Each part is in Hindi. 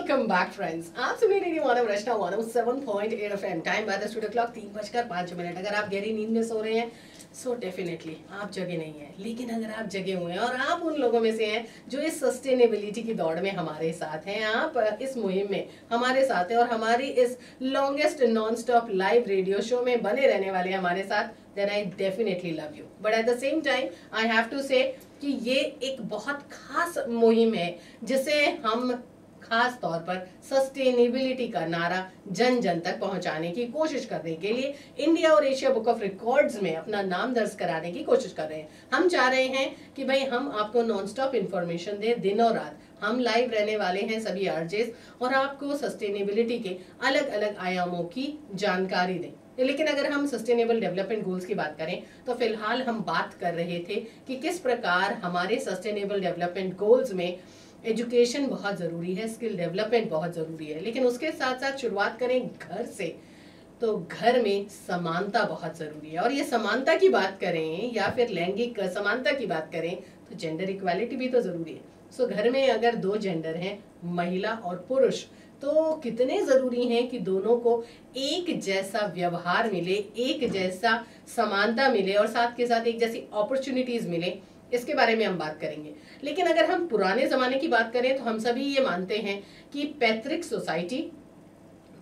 Welcome back friends. आप सुन रहे हैं रचना 107.8 FM. Time by the studio clock 3:05। अगर आप गहरी नींद में सो रहे हैं सो डेफिनेटली आप जगे नहीं हैं, लेकिन अगर आप जगे हुए हैं और आप उन लोगों में से हैं जो इस सस्टेनेबिलिटी की दौड़ में हमारे साथ हैं, आप इस मुहिम में हमारे साथ हैं और हमारी इस longest non stop live radio show में बने रहने वाले हमारे साथ, then I definitely love you. But at the same time, I have to say कि ये एक बहुत खास मुहिम है जिसे हम खास तौर पर सस्टेनेबिलिटी का नारा जन जन तक पहुंचाने की कोशिश करने के लिए इंडिया और एशिया बुक ऑफ रिकॉर्ड्स में अपना नाम दर्ज कराने की कोशिश कर रहे हैं। हम चाह रहे हैं कि भाई हम आपको नॉन स्टॉप इन्फॉर्मेशन दें दिन और रात। हम लाइव रहने वाले हैं सभी आरजेस और आपको सस्टेनेबिलिटी के अलग अलग आयामों की जानकारी दें। लेकिन अगर हम सस्टेनेबल डेवलपमेंट गोल्स की बात करें तो फिलहाल हम बात कर रहे थे कि किस प्रकार हमारे सस्टेनेबल डेवलपमेंट गोल्स में एजुकेशन बहुत जरूरी है, स्किल डेवलपमेंट बहुत जरूरी है, लेकिन उसके साथ साथ शुरुआत करें घर से, तो घर में समानता बहुत जरूरी है। और ये समानता की बात करें या फिर लैंगिक समानता की बात करें तो जेंडर इक्वालिटी भी तो जरूरी है। सो घर में अगर दो जेंडर हैं, महिला और पुरुष, तो कितने जरूरी हैं कि दोनों को एक जैसा व्यवहार मिले, एक जैसा समानता मिले और साथ के साथ एक जैसी अपॉर्चुनिटीज मिले, इसके बारे में हम बात करेंगे। लेकिन अगर हम पुराने जमाने की बात करें तो हम सभी ये मानते हैं कि पैट्रिक सोसाइटी,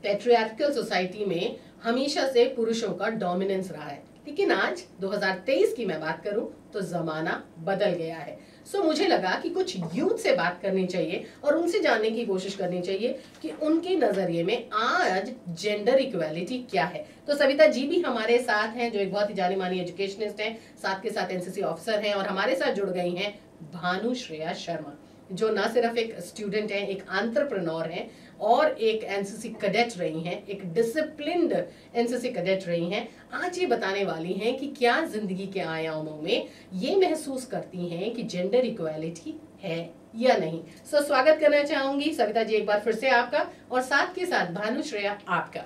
पैट्रियार्कल सोसाइटी में हमेशा से पुरुषों का डोमिनेंस रहा है। लेकिन आज 2023 की मैं बात करूं तो जमाना बदल गया है। सो मुझे लगा कि कुछ यूथ से बात करनी चाहिए और उनसे जानने की कोशिश करनी चाहिए कि उनके नजरिए में आज जेंडर इक्वालिटी क्या है। तो सविता जी भी हमारे साथ हैं जो एक बहुत ही जानी मानी एजुकेशनिस्ट हैं, साथ के साथ एनसीसी ऑफिसर हैं, और हमारे साथ जुड़ गई हैं भानुश्रेया शर्मा जो ना सिर्फ एक स्टूडेंट हैं, एक एंटरप्रेन्योर हैं और एक एनसीसी कैडेट रही हैं, एक डिसिप्लिन्ड एनसीसी कैडेट रही हैं। आज ये बताने वाली हैं कि क्या जिंदगी के आयामों में ये महसूस करती हैं कि जेंडर इक्वालिटी है या नहीं। सो स्वागत करना चाहूंगी सविता जी एक बार फिर से आपका, और साथ के साथ भानुश्रेया आपका।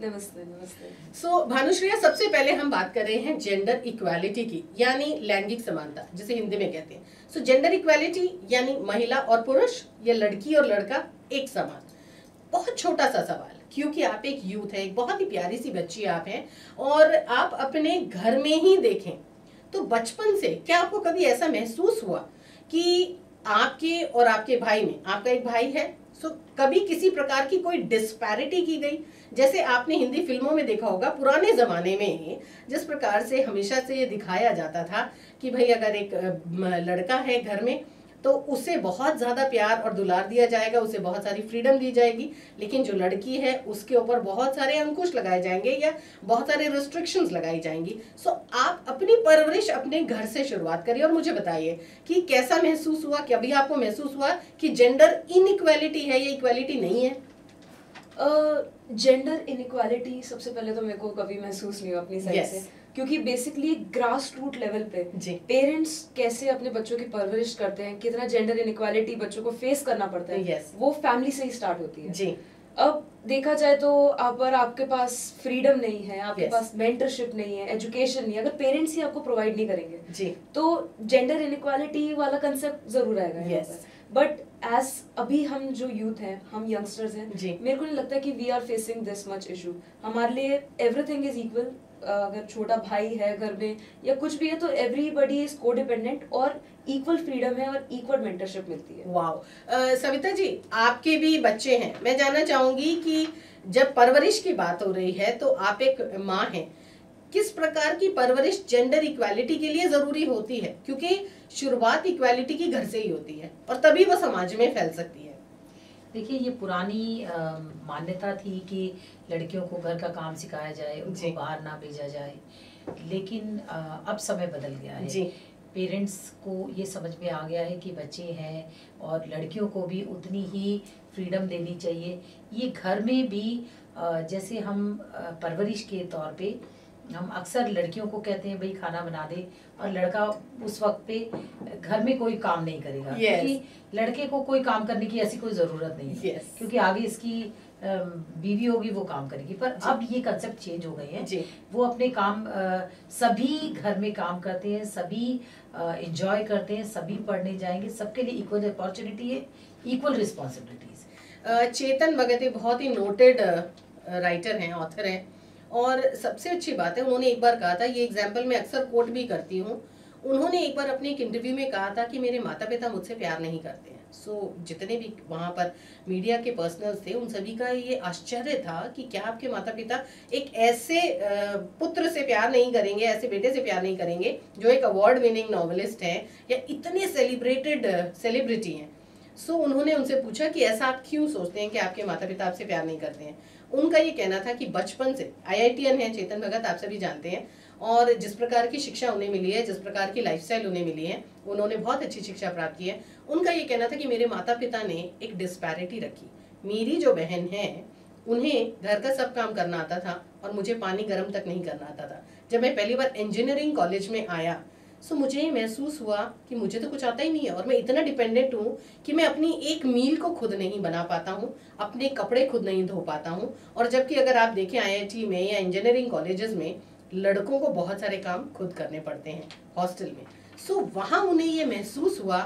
नमस्ते नमस्ते। सो भानुश्रेया, सबसे पहले हम बात कर रहे हैं जेंडर इक्वालिटी की, यानी लैंगिक समानता जिसे हिंदी में कहते हैं। सो जेंडर इक्वालिटी यानी महिला और पुरुष या लड़की और लड़का एक समान। बहुत छोटा सा सवाल, क्योंकि आप एक यूथ है, एक बहुत ही प्यारी सी बच्ची आप हैं और आप अपने घर में ही देखें तो बचपन से क्या आपको कभी ऐसा महसूस हुआ कि आपके और आपके भाई में, आपका एक भाई है, सो कभी किसी प्रकार की कोई डिस्पैरिटी की गई? जैसे आपने हिंदी फिल्मों में देखा होगा पुराने जमाने में जिस प्रकार से हमेशा से ये दिखाया जाता था कि भाई अगर एक लड़का है घर में तो उसे बहुत ज्यादा प्यार और दुलार दिया जाएगा, उसे बहुत सारी फ्रीडम दी जाएगी, लेकिन जो लड़की है उसके ऊपर बहुत सारे अंकुश लगाए जाएंगे या बहुत सारे रिस्ट्रिक्शंस लगाई जाएंगी। सो आप अपनी परवरिश अपने घर से शुरुआत करिए और मुझे बताइए कि कैसा महसूस हुआ, कभी आपको महसूस हुआ कि जेंडर इनइक्वालिटी है या इक्वालिटी नहीं है? जेंडर इनइक्वालिटी सबसे पहले तो मेरे को कभी महसूस नहीं हुआ अपनी साइड से, क्योंकि बेसिकली ग्रास रूट लेवल पे पेरेंट्स कैसे अपने बच्चों की परवरिश करते हैं, कितना जेंडर इनइक्वालिटी बच्चों को फेस करना पड़ता है, वो फैमिली से ही स्टार्ट होती है जी। अब देखा जाए तो अगर आपके पास फ्रीडम नहीं है, आपके पास मेंटरशिप नहीं है, एजुकेशन नहीं है, अगर पेरेंट्स ही आपको प्रोवाइड नहीं करेंगे जी, तो जेंडर इनइक्वालिटी वाला कंसेप्ट जरूर आएगा। बट एज अभी हम जो यूथ हैं, हम यंगस्टर्स हैं, मेरे को नहीं लगता कि we are facing this much issue. हमारे लिए एवरीथिंग इज इक्वल। अगर छोटा भाई है घर में या कुछ भी है तो एवरीबडी इज कोडिपेंडेंट और इक्वल फ्रीडम है और इक्वल मेंटरशिप मिलती है। वाओ। सविता जी, आपके भी बच्चे हैं, मैं जानना चाहूंगी कि जब परवरिश की बात हो रही है तो आप एक माँ हैं, किस प्रकार की परवरिश जेंडर इक्वालिटी के लिए जरूरी होती है? क्योंकि शुरुआत इक्वालिटी की घर से ही होती है और तभी वो समाज में फैल सकती है। देखिए, ये पुरानी मान्यता थी कि लड़कियों को घर का काम सिखाया जाए, उनको बाहर ना भेजा जाए, लेकिन अब समय बदल गया है जी। पेरेंट्स को ये समझ में आ गया है कि बच्चे हैं और लड़कियों को भी उतनी ही फ्रीडम देनी चाहिए। ये घर में भी जैसे हम परवरिश के तौर पे हम अक्सर लड़कियों को कहते हैं भाई खाना बना दे, और लड़का उस वक्त पे घर में कोई काम नहीं करेगा क्योंकि लड़के को कोई काम करने की ऐसी कोई जरूरत नहीं है क्योंकि आगे इसकी बीवी होगी वो काम करेगी। पर अब ये कंसेप्ट चेंज हो गए हैं, वो अपने काम सभी घर में काम करते हैं, सभी एंजॉय करते हैं, सभी पढ़ने जाएंगे, सबके लिए इक्वल अपॉर्चुनिटी है, इक्वल रिस्पॉन्सिबिलिटीज। चेतन भगत एक बहुत ही नोटेड राइटर हैं, ऑथर हैं, और सबसे अच्छी बात है उन्होंने एक बार कहा था, ये एग्जाम्पल मैं अक्सर कोट भी करती हूँ, उन्होंने एक बार अपने एक इंटरव्यू में कहा था कि मेरे माता पिता मुझसे प्यार नहीं करते हैं। जितने भी वहाँ पर मीडिया के पर्सनल्स थे उन सभी का ये आश्चर्य था कि क्या आपके माता पिता एक ऐसे पुत्र से प्यार नहीं करेंगे, ऐसे बेटे से प्यार नहीं करेंगे जो एक अवार्ड विनिंग नॉवेलिस्ट है या इतने सेलिब्रेटेड सेलिब्रिटी हैं। उन्होंने उनसे पूछा कि ऐसा आप क्यों सोचते हैं कि आपके माता पिता आपसे प्यार नहीं करते हैं। उनका ये कहना था कि बचपन से, IITian है चेतन भगत, आप सभी जानते हैं, और जिस प्रकार की शिक्षा उन्हें मिली है, जिस प्रकार की लाइफस्टाइल उन्हें मिली है, उन्होंने बहुत अच्छी शिक्षा प्राप्त की है। उनका ये कहना था कि मेरे माता पिता ने एक डिस्पैरिटी रखी। मेरी जो बहन है उन्हें घर का सब काम करना आता था और मुझे पानी गर्म तक नहीं करना आता था। जब मैं पहली बार इंजीनियरिंग कॉलेज में आया मुझे महसूस हुआ कि मुझे तो कुछ आता ही नहीं है और मैं इतना डिपेंडेंट हूँ कि मैं अपनी एक मील को खुद नहीं बना पाता हूँ, अपने कपड़े खुद नहीं धो पाता हूँ। और जबकि अगर आप देखें IIT में या इंजीनियरिंग कॉलेजेस में लड़कों को बहुत सारे काम खुद करने पड़ते हैं हॉस्टल में। वहाँ उन्हें ये महसूस हुआ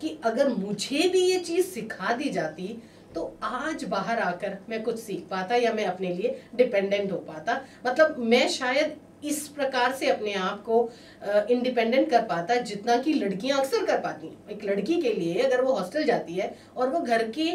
कि अगर मुझे भी ये चीज़ सिखा दी जाती तो आज बाहर आकर मैं कुछ सीख पाता या मैं अपने लिए डिपेंडेंट हो पाता। मतलब मैं शायद इस प्रकार से अपने आप को इंडिपेंडेंट कर पाता जितना कि लड़कियां अक्सर कर पाती हैं। एक लड़की के लिए अगर वो हॉस्टल जाती है और वो घर की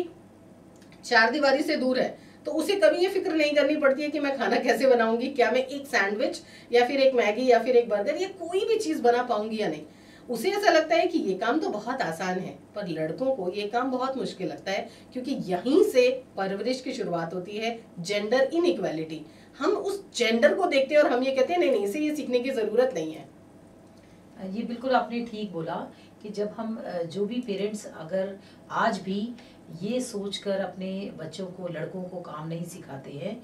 चार दीवारी से दूर है तो उसे कभी ये फिक्र नहीं करनी पड़ती है कि मैं खाना कैसे बनाऊंगी, क्या मैं एक सैंडविच या फिर एक मैगी या फिर एक बर्गर या कोई भी चीज बना पाऊंगी या नहीं। उसे ऐसा लगता है कि ये काम तो बहुत आसान है, पर लड़कों को ये काम बहुत मुश्किल लगता है क्योंकि यहीं से परवरिश की शुरुआत होती है, जेंडर इनइक्वालिटी। हम उस जेंडर को देखते हैं और हम ये कहते हैं नहीं, इसे ये सीखने की जरूरत नहीं है। ये बिल्कुल आपने ठीक बोला कि जब हम जो भी पेरेंट्स अगर आज भी ये सोचकर अपने बच्चों को, लड़कों को काम नहीं सिखाते हैं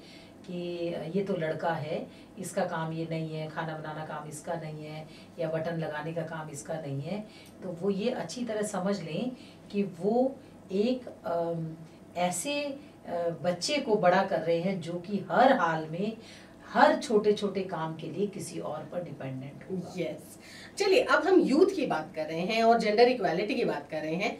कि ये तो लड़का है, इसका काम ये नहीं है, खाना बनाना काम इसका नहीं है या बटन लगाने का काम इसका नहीं है, तो वो ये अच्छी तरह समझ लें कि वो एक ऐसे बच्चे को बड़ा कर रहे हैं जो कि हर हाल में हर छोटे छोटे काम के लिए किसी और पर डिपेंडेंट होगा। यस, चलिए अब हम यूथ की बात कर रहे हैं और जेंडर इक्वालिटी की बात कर रहे हैं।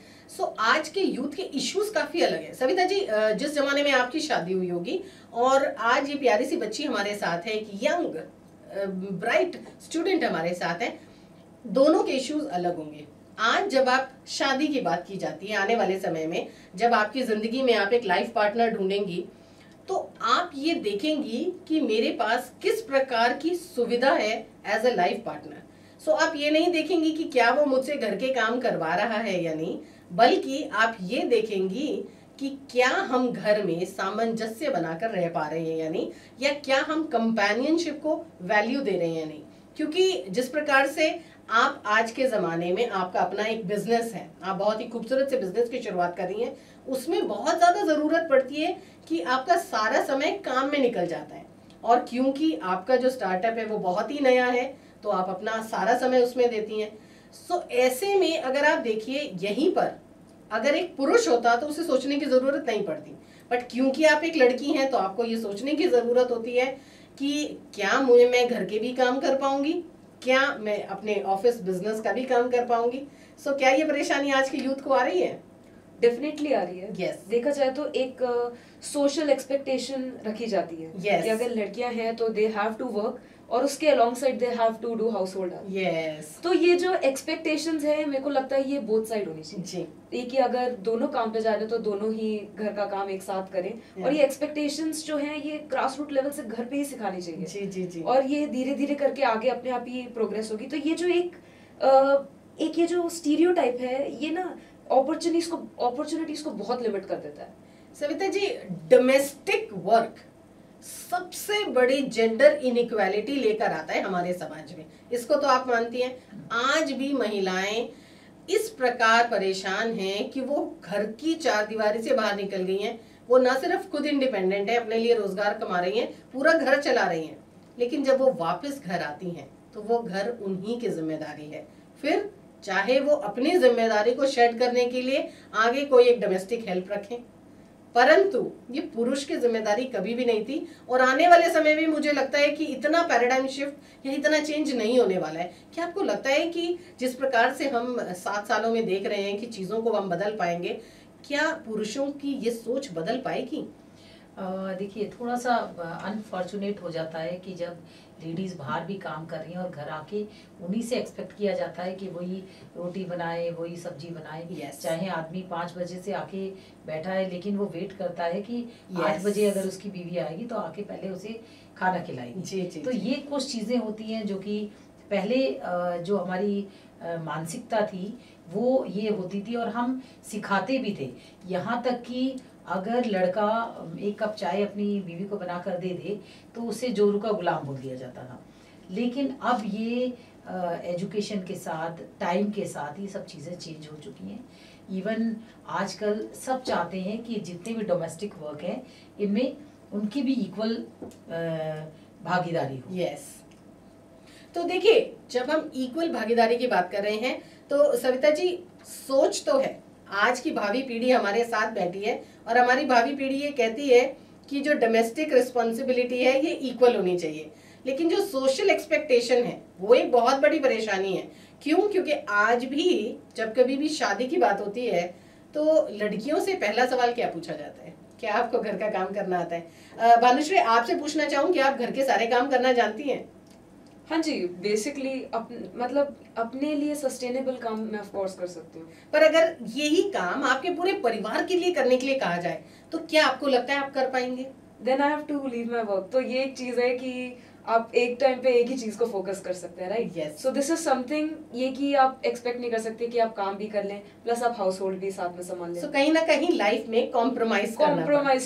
आज के यूथ के इश्यूज काफी अलग है। सविता जी, जिस जमाने में आपकी शादी हुई होगी और आज ये प्यारी सी बच्ची हमारे साथ है, एक यंग ब्राइट स्टूडेंट हमारे साथ है, दोनों के इश्यूज अलग होंगे। आज जब आप शादी की बात की जाती है, आने वाले समय में जब आपकी जिंदगी में आप एक लाइफ पार्टनर ढूंढेंगी तो आप ये देखेंगी कि मेरे पास किस प्रकार की सुविधा है एज अ लाइफ पार्टनर। आप ये नहीं देखेंगी कि क्या वो मुझसे घर के काम करवा रहा है या नहीं, बल्कि आप ये देखेंगी कि क्या हम घर में सामंजस्य बनाकर रह पा रहे हैं या नहीं, या क्या हम कंपेनियनशिप को वैल्यू दे रहे हैं या नहीं। क्योंकि जिस प्रकार से आप आज के ज़माने में आपका अपना एक बिजनेस है, आप बहुत ही खूबसूरत से बिजनेस की शुरुआत कर रही हैं, उसमें बहुत ज़्यादा ज़रूरत पड़ती है कि आपका सारा समय काम में निकल जाता है। और क्योंकि आपका जो स्टार्टअप है वो बहुत ही नया है तो आप अपना सारा समय उसमें देती हैं। ऐसे में अगर आप देखिए, यहीं पर अगर एक पुरुष होता तो उसे सोचने की ज़रूरत नहीं पड़ती, बट क्योंकि आप एक लड़की हैं तो आपको ये सोचने की ज़रूरत होती है कि क्या मैं घर के भी काम कर पाऊंगी, क्या मैं अपने ऑफिस बिजनेस का भी काम कर पाऊंगी। क्या ये परेशानी आज के यूथ को आ रही है? डेफिनेटली आ रही है। yes. देखा जाए तो एक सोशल एक्सपेक्टेशन रखी जाती है yes. कि अगर लड़कियां हैं तो दे हैव टू वर्क और उसके alongside they have to do household. तो ये जो एक्सपेक्टेशंस है मेरे को लगता है ये बोथ साइड होनी चाहिए। एक ही अगर दोनों काम पे जा रहे हैं तो दोनों ही घर का काम एक साथ करें। और ये एक्सपेक्टेशंस जो हैं ये ग्रास रूट लेवल से घर पे ही सिखानी चाहिए। जी जी जी। और ये धीरे धीरे करके आगे अपने आप ही प्रोग्रेस होगी। तो ये जो एक ये जो स्टीरियोटाइप है ये ना अपॉर्चुनिटीज को बहुत लिमिट कर देता है। सविता जी, डोमेस्टिक वर्क सबसे बड़ी जेंडर इनइक्वालिटी लेकर आता है हमारे समाज में, इसको तो आप मानती हैं। आज भी महिलाएं इस प्रकार परेशान हैं कि वो घर की चार दीवारी से बाहर निकल गई हैं। वो ना सिर्फ खुद इंडिपेंडेंट है, अपने लिए रोजगार कमा रही हैं, पूरा घर चला रही हैं, लेकिन जब वो वापस घर आती हैं तो वो घर उन्हीं की जिम्मेदारी है। फिर चाहे वो अपनी जिम्मेदारी को शेड करने के लिए आगे कोई एक डोमेस्टिक हेल्प रखें, परंतु ये पुरुष की जिम्मेदारी कभी भी नहीं थी। और आने वाले समय में मुझे लगता है कि इतना पैराडाइम शिफ्ट या इतना चेंज नहीं होने वाला है। क्या आपको लगता है कि जिस प्रकार से हम 7 सालों में देख रहे हैं कि चीज़ों को हम बदल पाएंगे, क्या पुरुषों की ये सोच बदल पाएगी? देखिए, थोड़ा सा अनफॉर्चुनेट हो जाता है कि जब लेडीज बाहर भी काम कर रही हैं और घर आके उन्हीं से एक्सपेक्ट किया जाता है कि वही रोटी बनाए, वही सब्जी बनाए। yes. चाहे आदमी 5 बजे से आके बैठा है, लेकिन वो वेट करता है कि 8 बजे अगर उसकी बीवी आएगी तो आके पहले उसे खाना खिलाएगी। तो ये कुछ चीजें होती हैं जो कि पहले जो हमारी मानसिकता थी वो ये होती थी, और हम सिखाते भी थे। यहाँ तक कि अगर लड़का 1 कप चाय अपनी बीवी को बना कर दे दे तो उसे जोरू का गुलाम बोल दिया जाता था। लेकिन अब ये एजुकेशन के साथ, टाइम के साथ ये सब चीज़ें चेंज हो चुकी हैं। इवन आजकल सब चाहते हैं कि जितने भी डोमेस्टिक वर्क हैं इनमें उनकी भी इक्वल भागीदारी हो। यस। तो देखिए, जब हम इक्वल भागीदारी की बात कर रहे हैं तो सविता जी, सोच तो है, आज की भावी पीढ़ी हमारे साथ बैठी है और हमारी भावी पीढ़ी ये कहती है कि जो डोमेस्टिक रिस्पॉन्सिबिलिटी है ये इक्वल होनी चाहिए, लेकिन जो सोशल एक्सपेक्टेशन है वो एक बहुत बड़ी परेशानी है। क्यों? क्योंकि आज भी जब कभी भी शादी की बात होती है तो लड़कियों से पहला सवाल क्या पूछा जाता है? क्या आपको घर का काम करना आता है? भानुश्री, आपसे पूछना चाहूँ कि आप घर के सारे काम करना जानती हैं? हाँ जी, बेसिकली मतलब अपने लिए सस्टेनेबल काम मैं ऑफ कोर्स कर सकती हूँ। पर अगर यही काम आपके पूरे परिवार के लिए करने के लिए कहा जाए तो क्या आपको लगता है आप कर पाएंगे? Then I have to leave my work. तो ये एक चीज है कि आप एक टाइम पे एक ही चीज को फोकस कर सकते हैं, right? Yes. So this is something ये कि आप एक्सपेक्ट नहीं कर सकते कि आप काम भी कर लें प्लस आप हाउस होल्ड भी साथ में संभाल लें। सो कहीं ना कहीं लाइफ में कॉम्प्रोमाइज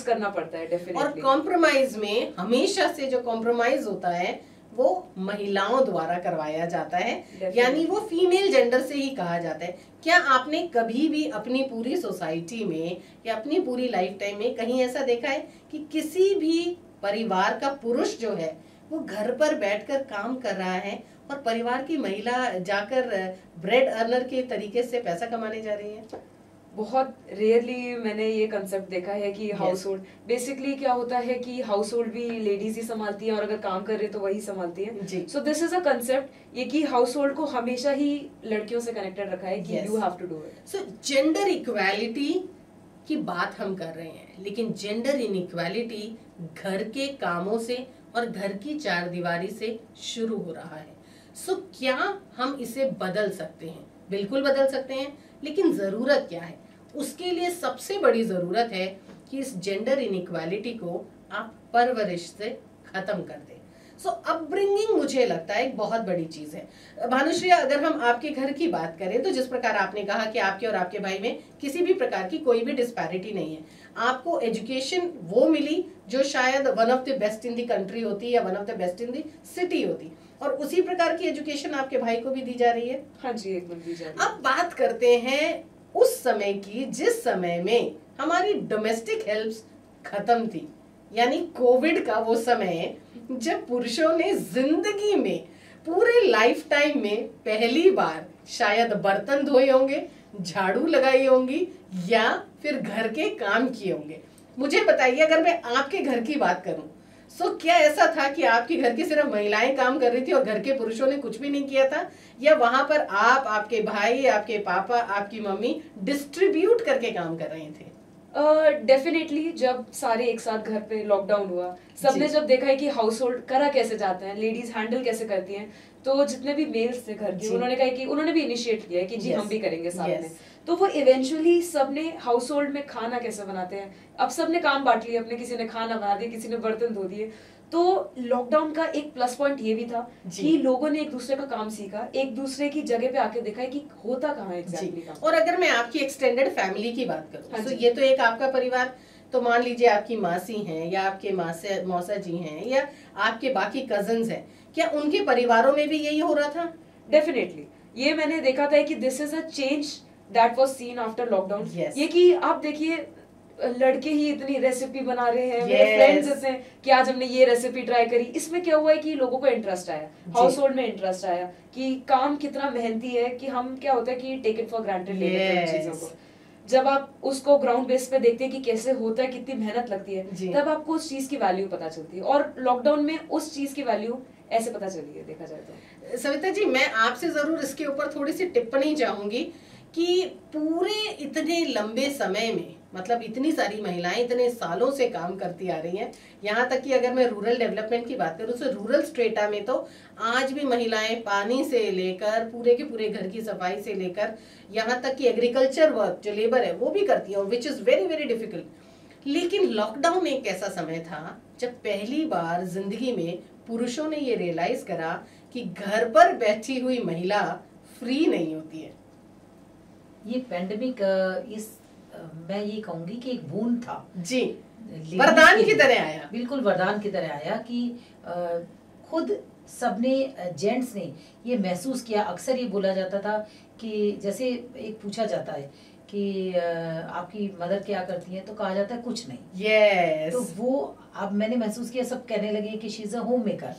करना पड़ता है डेफिनेटली। और कॉम्प्रोमाइज में हमेशा से जो कॉम्प्रोमाइज होता है वो महिलाओं द्वारा करवाया जाता है, यानी वो फीमेल जेंडर से ही कहा जाता है। क्या आपने कभी भी अपनी पूरी सोसाइटी में या अपनी पूरी लाइफ टाइम में कहीं ऐसा देखा है कि किसी भी परिवार का पुरुष जो है वो घर पर बैठकर काम कर रहा है और परिवार की महिला जाकर ब्रेड अर्नर के तरीके से पैसा कमाने जा रही है? बहुत रेयरली मैंने ये कंसेप्ट देखा है कि हाउस होल्ड बेसिकली क्या होता है कि हाउस होल्ड भी लेडीज ही संभालती हैं और अगर काम कर रहे तो वही संभालती हैं। सो दिस इज अ कंसेप्ट ये कि हाउस होल्ड को हमेशा ही लड़कियों से कनेक्टेड रखा है कि you have to do it. So gender equality की बात हम कर रहे हैं, लेकिन जेंडर इनइक्वालिटी घर के कामों से और घर की चारदीवारी से शुरू हो रहा है। सो क्या हम इसे बदल सकते हैं? बिल्कुल बदल सकते हैं, लेकिन जरूरत क्या है? उसके लिए सबसे बड़ी जरूरत है कि इस जेंडर इनइक्वालिटी को आप परवरिश से खत्म कर दें। सो अपब्रिंगिंग मुझे लगता है एक बहुत बड़ी चीज है। भानुश्री, अगर हम आपके घर की बात करें तो जिस प्रकार आपने कहा कि आपके और आपके भाई में किसी भी प्रकार की कोई भी डिस्पैरिटी नहीं है, आपको एजुकेशन वो मिली जो शायद one of the best in the country होती या one of the best in the city होती, और उसी प्रकार की एजुकेशन आपके भाई को भी दी जा रही है। हाँ जी, एकदम दी जा रही है। अब बात करते हैं उस समय की जिस समय में हमारी डोमेस्टिक हेल्प्स खत्म थी, यानी कोविड का वो समय जब पुरुषों ने जिंदगी में पूरे लाइफ टाइम में पहली बार शायद बर्तन धोए होंगे, झाड़ू लगाई होंगी या फिर घर के काम किए होंगे। मुझे बताइए, अगर मैं आपके घर की बात करूं, सो क्या ऐसा था कि आपके घर की सिर्फ महिलाएं काम कर रही थी और घर के पुरुषों ने कुछ भी नहीं किया था, या वहां पर आप, आपके भाई, आपके पापा, आपकी मम्मी डिस्ट्रीब्यूट करके काम कर रहे थे? डेफिनेटली जब सारे एक साथ घर पे लॉकडाउन हुआ, सबने जब देखा है कि हाउस होल्ड करा कैसे जाते हैं, लेडीज हैंडल कैसे करती हैं, तो जितने भी मेल्स थे घर के उन्होंने कहा कि उन्होंने भी इनिशिएट किया है कि जी हम भी करेंगे साथ में। तो वो इवेंचुअली सबने हाउस होल्ड में खाना कैसे बनाते हैं, अब सबने काम बांट लिया अपने, किसी ने खाना बना दिया, किसी ने बर्तन धो दिए। तो लॉकडाउन का एक प्लस पॉइंट ये भी था कि लोगों ने एक दूसरे का काम सीखा, एक दूसरे की जगह पे आके देखा है कि होता कहाँ है एग्जैक्टली काम। और अगर मैं आपकी एक्सटेंडेड फैमिली की बात करूं, तो ये तो एक आपका परिवार, तो मान लीजिए आपकी मासी हैं या आपके मौसा जी हैं या आपके बाकी कजन्स हैं, क्या उनके परिवारों में भी यही हो रहा था? डेफिनेटली ये मैंने देखा था कि this is a change that was scene after lockdown. ये कि आप देखिए लड़के ही इतनी रेसिपी बना रहे हैं, मेरे फ्रेंड्स जैसे कि आज हमने ये रेसिपी ट्राई करी। इसमें क्या हुआ है कि लोगों को इंटरेस्ट आया, हाउस होल्ड में इंटरेस्ट आया कि काम कितना मेहनती है, कि हम क्या होता है कि टेक इट फॉर ग्रांटेड ले लेते हैं चीजों को। जब आप उसको ग्राउंड बेस पे देखते हैं कि कैसे होता है, कितनी मेहनत लगती है, तब आपको उस चीज की वैल्यू पता चलती है। और लॉकडाउन में उस चीज की वैल्यू ऐसे पता चली है, देखा जाए तो। सविता जी, मैं आपसे जरूर इसके ऊपर थोड़ी सी टिप्पणी चाहूंगी कि पूरे इतने लंबे समय में, मतलब इतनी सारी महिलाएं इतने सालों से काम करती आ रही हैं, यहाँ तक कि अगर मैं रूरल डेवलपमेंट की बात करूँ तो रूरल स्ट्रेटा में तो आज भी महिलाएं पानी से लेकर पूरे के पूरे घर की सफाई से लेकर यहाँ तक कि एग्रीकल्चर वर्क जो लेबर है वो भी करती है, which is very very difficult. लेकिन लॉकडाउन एक ऐसा समय था जब पहली बार जिंदगी में पुरुषों ने ये रियलाइज करा कि घर पर बैठी हुई महिला फ्री नहीं होती है। ये पैंडेमिक मैं ये कहूंगी कि एक बूंद था जी, वरदान की तरह आया, बिल्कुल वरदान की तरह आया कि खुद सबने, जेंट्स ने ये महसूस किया। अक्सर ये बोला जाता था कि जैसे एक पूछा जाता है कि आपकी मदर क्या करती है, तो कहा जाता है कुछ नहीं। yes. तो वो अब मैंने महसूस किया, सब कहने लगे कि she is a home maker.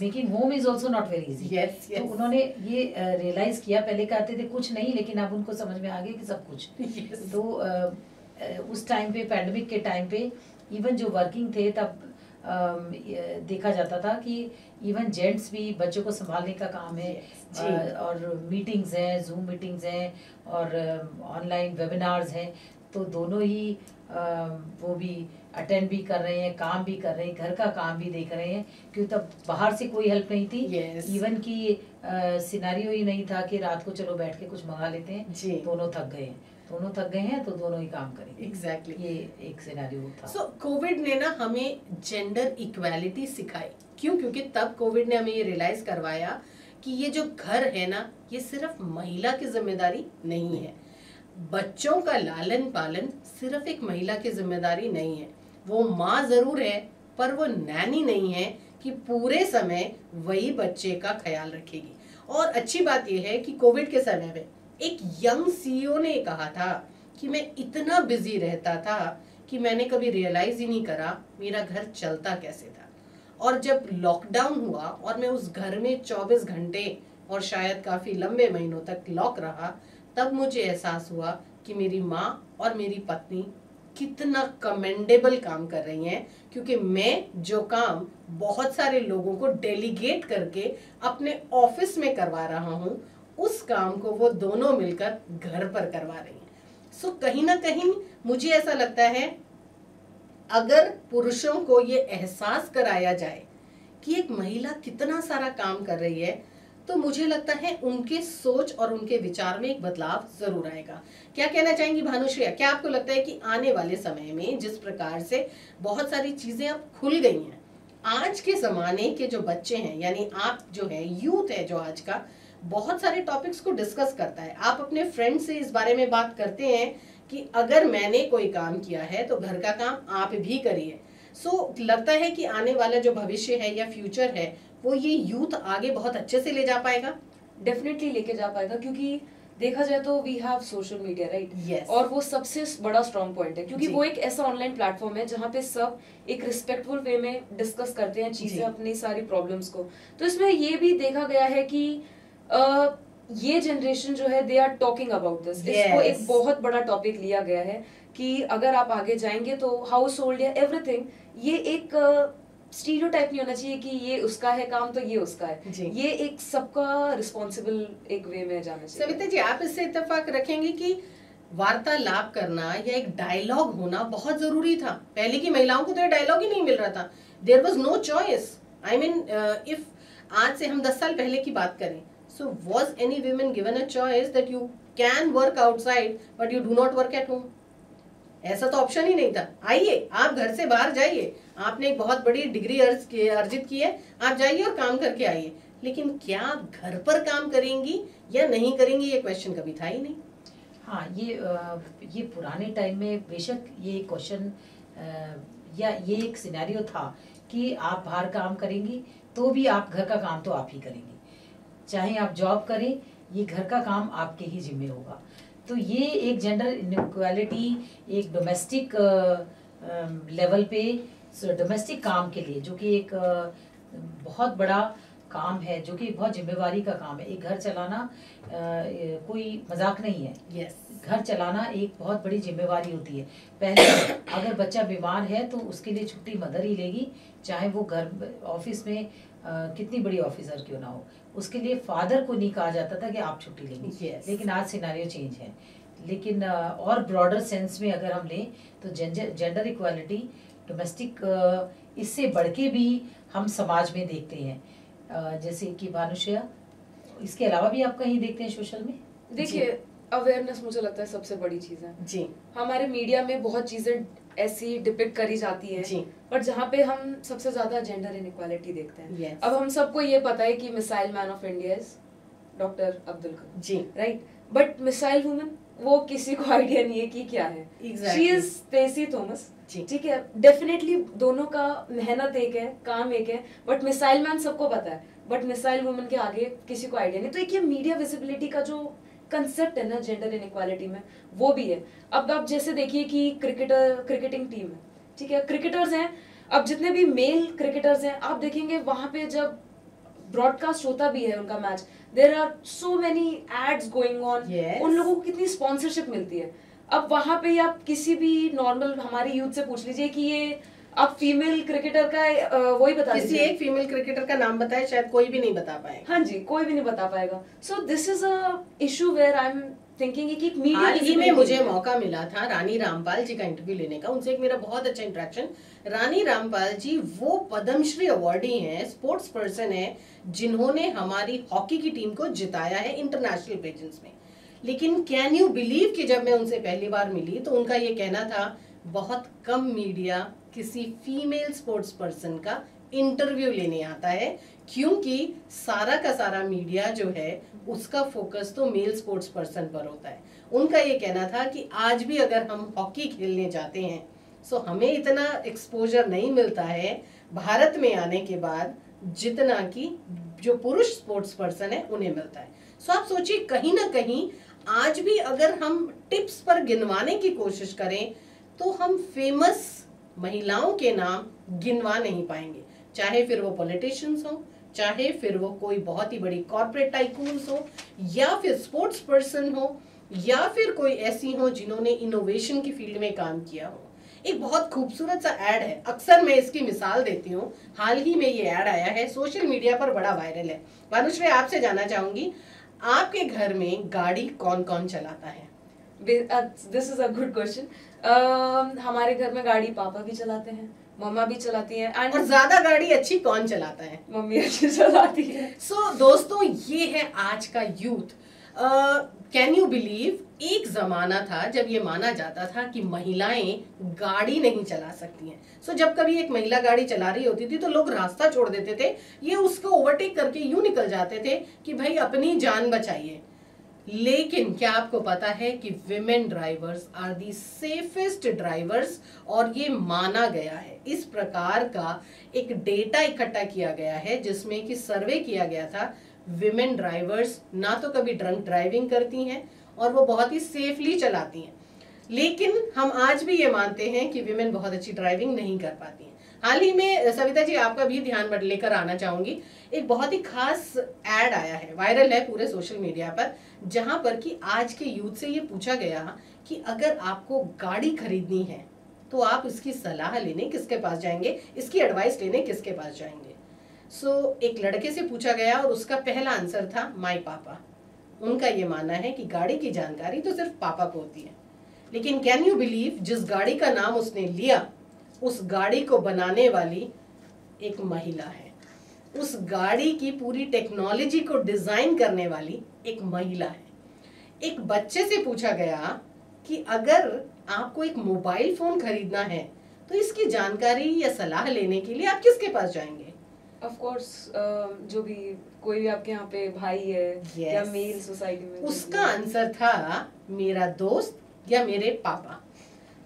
Making home is also not very easy. तो उन्होंने ये रियलाइज किया, पहले कहते थे कुछ नहीं, लेकिन अब उनको समझ में आ गया कि सब कुछ। yes. तो उस टाइम पे, पैंडेमिक के टाइम पे, इवन जो वर्किंग थे तब देखा जाता था कि इवन जेंट्स भी बच्चों को संभालने का काम है। और मीटिंग्स हैं, जूम मीटिंग्स हैं और ऑनलाइन वेबिनार्स हैं, तो दोनों ही वो भी अटेंड भी कर रहे हैं, काम भी कर रहे हैं, घर का काम भी देख रहे हैं, क्योंकि तब बाहर से कोई हेल्प नहीं थी। इवन की सिनेरियो ही नहीं था कि रात को चलो बैठ के कुछ मंगा लेते हैं, दोनों थक गए हैं, तो दोनों ही काम करेंगे। एग्जैक्टली ये एक सिनेरियो था। सो कोविड ने ना हमें जेंडर इक्वालिटी सिखाई। क्यों? क्योंकि तब कोविड ने हमें ये रियलाइज करवाया कि ये जो घर है ना, ये सिर्फ महिला की जिम्मेदारी नहीं है। बच्चों का लालन पालन सिर्फ एक महिला की जिम्मेदारी नहीं है। वो माँ जरूर है, पर वो नैनी नहीं है कि पूरे समय वही बच्चे का ख्याल रखेगी। और अच्छी बात यह है कि कोविड के समय में एक यंग सीईओ ने कहा था कि मैं इतना बिजी रहता था कि मैंने कभी रियलाइज ही नहीं करा मेरा घर चलता कैसे था। और जब लॉकडाउन हुआ और मैं उस घर में 24 घंटे और शायद काफी लंबे महीनों तक लॉक रहा, तब मुझे एहसास हुआ कि मेरी माँ और मेरी पत्नी कितना कमेंडेबल काम कर रही हैं, क्योंकि मैं जो काम बहुत सारे लोगों को डेलीगेट करके अपने ऑफिस में करवा रहा हूँ, उस काम को वो दोनों मिलकर घर पर करवा रही हैं। सो कहीं ना कहीं मुझे ऐसा लगता है, अगर पुरुषों को ये एहसास कराया जाए कि एक महिला कितना सारा काम कर रही है, तो मुझे लगता है उनके सोच और उनके विचार में एक बदलाव जरूर आएगा। क्या कहना चाहेंगी भानुश्री? क्या आपको लगता है कि आने वाले समय में जिस प्रकार से बहुत सारी चीजें अब खुल गई हैं, आज के जमाने के जो बच्चे हैं, यानी आप जो है यूथ है जो आज का, बहुत सारे टॉपिक्स को डिस्कस करता है। आप अपने फ्रेंड से इस बारे में बात करते हैं कि अगर मैंने कोई काम किया है तो घर का काम आप भी करिए। सो लगता है कि आने वाला जो भविष्य है या फ्यूचर है, वो ये यूथ आगे बहुत अच्छे से ले जा पाएगा। डेफिनेटली लेके जा पाएगा, क्योंकि देखा जाए तो we have social media, right? और वो सबसे बड़ा स्ट्रॉन्ग पॉइंट है, क्योंकि वो एक ऐसा ऑनलाइन प्लेटफॉर्म है जहाँ पे सब एक रिस्पेक्टफुल वे में डिस्कस करते हैं चीजें, अपनी सारी प्रॉब्लम्स को। तो इसमें ये भी देखा गया है कि ये जनरेशन जो है, they are talking about this. इसको एक बहुत बड़ा टॉपिक लिया गया है कि अगर आप आगे जाएंगे तो हाउस होल्ड या एवरीथिंग, ये एक स्टीरियोटाइप नहीं होना चाहिए कि ये उसका है काम तो ये उसका है। ये एक सबका रिस्पॉन्सिबल एक वे में जाना चाहिए। सविता जी, आप इससे इत्तेफाक रखेंगे कि वार्तालाप करना या एक डायलॉग होना बहुत जरूरी था? पहले की महिलाओं को तो ये डायलॉग ही नहीं मिल रहा था। There was no choice. I mean, if आज से हम 10 साल पहले की बात करें, so was any women given a choice that you can work outside but you do not work at home? ऐसा तो ऑप्शन ही नहीं था। आइए, आप घर से बाहर जाइए, आपने एक बहुत बड़ी डिग्री अर्जित की है, आप जाइए और काम करके आइए। लेकिन क्या आप घर पर काम करेंगी या नहीं करेंगी, ये क्वेश्चन कभी था ही नहीं। हाँ, ये पुराने टाइम में बेशक ये क्वेश्चन या ये एक सिनेरियो था कि आप बाहर काम करेंगी तो भी आप घर का काम तो आप ही करेंगी, चाहे आप जॉब करें, ये घर का काम आपके ही जिम्मे होगा। तो ये एक जेंडर इनइक्वालिटी एक डोमेस्टिक लेवल पे, डोमेस्टिक काम के लिए, जो कि एक बहुत बड़ा काम है, जो कि बहुत जिम्मेवारी का काम है। एक घर चलाना कोई मजाक नहीं है। घर चलाना एक बहुत बड़ी जिम्मेवारी होती है। पहले अगर बच्चा बीमार है तो उसके लिए छुट्टी मदर ही लेगी, चाहे वो घर ऑफिस में कितनी बड़ी ऑफिसर क्यों ना हो, उसके लिए फादर को नहीं कहा जाता था कि आप छुट्टी लेंगे। लेकिन आज सिनेरियो चेंज है। लेकिन और ब्रॉडर सेंस में अगर हम लें तो जेंडर इक्वालिटी डोमेस्टिक इससे बढ़ के भी हम समाज में देखते हैं। जैसे कि भानुश्रेया, इसके अलावा भी आप कहीं देखते हैं सोशल में? देखिए, अवेयरनेस मुझे लगता है सबसे बड़ी चीज है जी। हमारे मीडिया में बहुत चीजें ऐसी डिपिक्ट करी जाती है जी, पर जहाँ पे हम सबसे ज्यादा जेंडर इनइक्वालिटी देखते हैं। अब हम सबको ये पता है कि missile man of India is doctor Abdul Kalam ji, right, but missile woman वो किसी को आइडिया नहीं है कि क्या है। शी इज स्टेसी थॉमस, ठीक है, डेफिनेटली दोनों का मेहनत एक है, काम एक है, बट मिसाइल मैन सबको पता है, बट मिसाइल वुमन के आगे किसी को आइडिया नहीं। तो एक ये मीडिया विजिबिलिटी का जो कंसेप्ट है ना जेंडर इनइक्वालिटी में, वो भी है। अब आप जैसे देखिए कि क्रिकेटिंग टीम है, ठीक है, क्रिकेटर्स हैं, अब जितने भी मेल क्रिकेटर्स हैं आप देखेंगे वहां पे जब ब्रॉडकास्ट होता भी है उनका match, there are so many ads going on, उन लोगों को कितनी स्पॉन्सरशिप मिलती है। अब वहां पे आप किसी भी नॉर्मल हमारी यूथ से पूछ लीजिए कि ये आप फीमेल क्रिकेटर का वही बता किसी एक फीमेल क्रिकेटर का नाम बताए, शायद कोई भी नहीं बता पाएगा। हाँ जी, कोई भी नहीं बता पाएगा। So this is a issue where I am thinking कि मीडिया हाल ही में मुझे मौका मिला था रानी रामपाल जी का इंटरव्यू लेने का, उनसे एक मेरा बहुत अच्छा इंटरेक्शन। रानी रामपाल जी वो पद्मश्री अवार्डी हैं, स्पोर्ट्स पर्सन है, जिन्होंने हमारी हॉकी की टीम को जिताया है इंटरनेशनल पेजेंट्स में। लेकिन कैन यू बिलीव कि जब मैं उनसे पहली बार मिली तो उनका ये कहना था बहुत कम मीडिया किसी फीमेल स्पोर्ट्स पर्सन का इंटरव्यू लेने आता है, क्योंकि सारा का सारा मीडिया जो है उसका फोकस तो मेल स्पोर्ट्स पर्सन पर होता है। उनका ये कहना था कि आज भी अगर हम हॉकी खेलने जाते हैं सो हमें इतना एक्सपोजर नहीं मिलता है भारत में आने के बाद जितना कि जो पुरुष स्पोर्ट्स पर्सन है उन्हें मिलता है। सो आप सोचिए, कहीं ना कहीं आज भी अगर हम टिप्स पर गिनवाने की कोशिश करें तो हम फेमस महिलाओं के नाम गिनवा नहीं पाएंगे, चाहे फिर वो पॉलिटिशियंस हो, चाहे फिर वो कोई बहुत ही बड़ी कॉर्पोरेट टाइकून्स हो, या फिर स्पोर्ट्स पर्सन हो, या फिर कोई ऐसी हो जिन्होंने इनोवेशन की फील्ड में काम किया हो। एक बहुत खूबसूरत सा ऐड है, अक्सर मैं इसकी मिसाल देती हूँ, हाल ही में ये ऐड आया है, सोशल मीडिया पर बड़ा वायरल है। भानुश्री, आपसे जानना चाहूंगी, आपके घर में गाड़ी कौन कौन चलाता है? This is a good question. हमारे घर में गाड़ी पापा भी चलाते हैं, मम्मा भी चलाती है। और ज्यादा गाड़ी अच्छी कौन चलाता है? मम्मी अच्छी चलाती है। सो दोस्तों, ये है आज का यूथ। कैन यू बिलीव, एक जमाना था जब ये माना जाता था कि महिलाएं गाड़ी नहीं चला सकती हैं। सो जब कभी एक महिला गाड़ी चला रही होती थी तो लोग रास्ता छोड़ देते थे, ये उसको ओवरटेक करके यूं निकल जाते थे कि भाई अपनी जान बचाइए। लेकिन क्या आपको पता है कि women drivers are the safest drivers, और ये माना गया है। इस प्रकार का एक डेटा इकट्ठा किया गया है जिसमें कि सर्वे किया गया था, विमेन ड्राइवर्स ना तो कभी ड्रंक ड्राइविंग करती हैं और वो बहुत ही सेफली चलाती हैं। लेकिन हम आज भी ये मानते हैं कि विमेन बहुत अच्छी ड्राइविंग नहीं कर पाती हैं। हाल ही में सविता जी, आपका भी ध्यान लेकर आना चाहूंगी, एक बहुत ही खास एड आया है, वायरल है पूरे सोशल मीडिया पर, जहां पर कि आज के यूथ से ये पूछा गया कि अगर आपको गाड़ी खरीदनी है तो आप इसकी सलाह लेने किसके पास जाएंगे, इसकी एडवाइस लेने किसके पास जाएंगे? सो एक लड़के से पूछा गया और उसका पहला आंसर था माय पापा। उनका ये मानना है कि गाड़ी की जानकारी तो सिर्फ पापा को होती है। लेकिन कैन यू बिलीव, जिस गाड़ी का नाम उसने लिया उस गाड़ी को बनाने वाली एक महिला है, उस गाड़ी की पूरी टेक्नोलॉजी को डिजाइन करने वाली एक महिला है। एक बच्चे से पूछा गया कि अगर आपको एक मोबाइल फोन खरीदना है तो इसकी जानकारी या सलाह लेने के लिए आप किसके पास जाएंगे? ऑफ कोर्स जो भी कोई भी आपके यहाँ पे भाई है या मेल सोसाइटी में, उसका आंसर था मेरा दोस्त या मेरे पापा।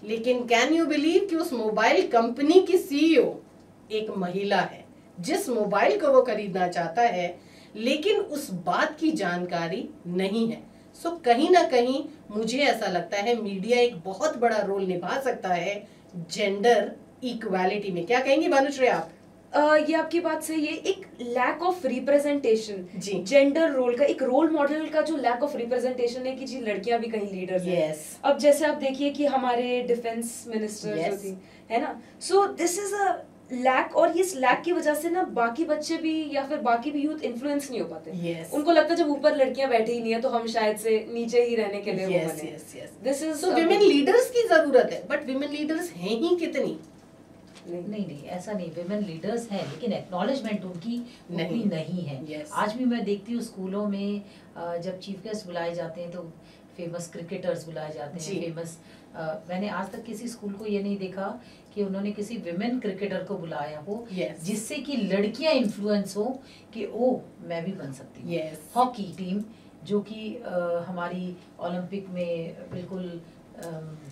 लेकिन कैन यू बिलीव कि उस मोबाइल कंपनी की सीईओ एक महिला है, जिस मोबाइल को वो खरीदना चाहता है, लेकिन उस बात की जानकारी नहीं है। सो कहीं ना कहीं मुझे ऐसा लगता है मीडिया एक बहुत बड़ा रोल निभा सकता है जेंडर इक्वालिटी में। क्या कहेंगी भानुश्री आप? ये आपकी बात सही है। एक lack of representation, gender role का, एक रोल मॉडल का जो लैक ऑफ रिप्रेजेंटेशन है कि जी लड़कियां भी कहीं लीडर्स हैं। अब जैसे आप देखिए कि हमारे डिफेंस मिनिस्टर जो थी, है ना, so this is a lack, और ये लैक की वजह से ना बाकी बच्चे भी या फिर बाकी भी यूथ इन्फ्लुएंस नहीं हो पाते। yes. उनको लगता है जब ऊपर लड़कियां बैठी ही नहीं है तो हम शायद से नीचे ही रहने के लिए वो बने। This is so women leaders की जरूरत है, बट विमेन लीडर्स हैं ही कितनी? नहीं ऐसा नहीं, विमेन लीडर्स हैं लेकिन एक्नॉलेजमेंट उनकी नहीं है। yes. आज भी मैं देखती हूँ स्कूलों में जब चीफ गेस्ट बुलाए जाते हैं तो फेमस क्रिकेटर्स बुलाए जाते हैं, फेमस मैंने आज तक किसी स्कूल को ये नहीं देखा कि उन्होंने किसी विमेन क्रिकेटर को बुलाया हो जिससे कि लड़कियां इन्फ्लुएंस हो कि ओ मैं भी बन सकती हूँ। हॉकी टीम जो कि हमारी ओलंपिक में बिल्कुल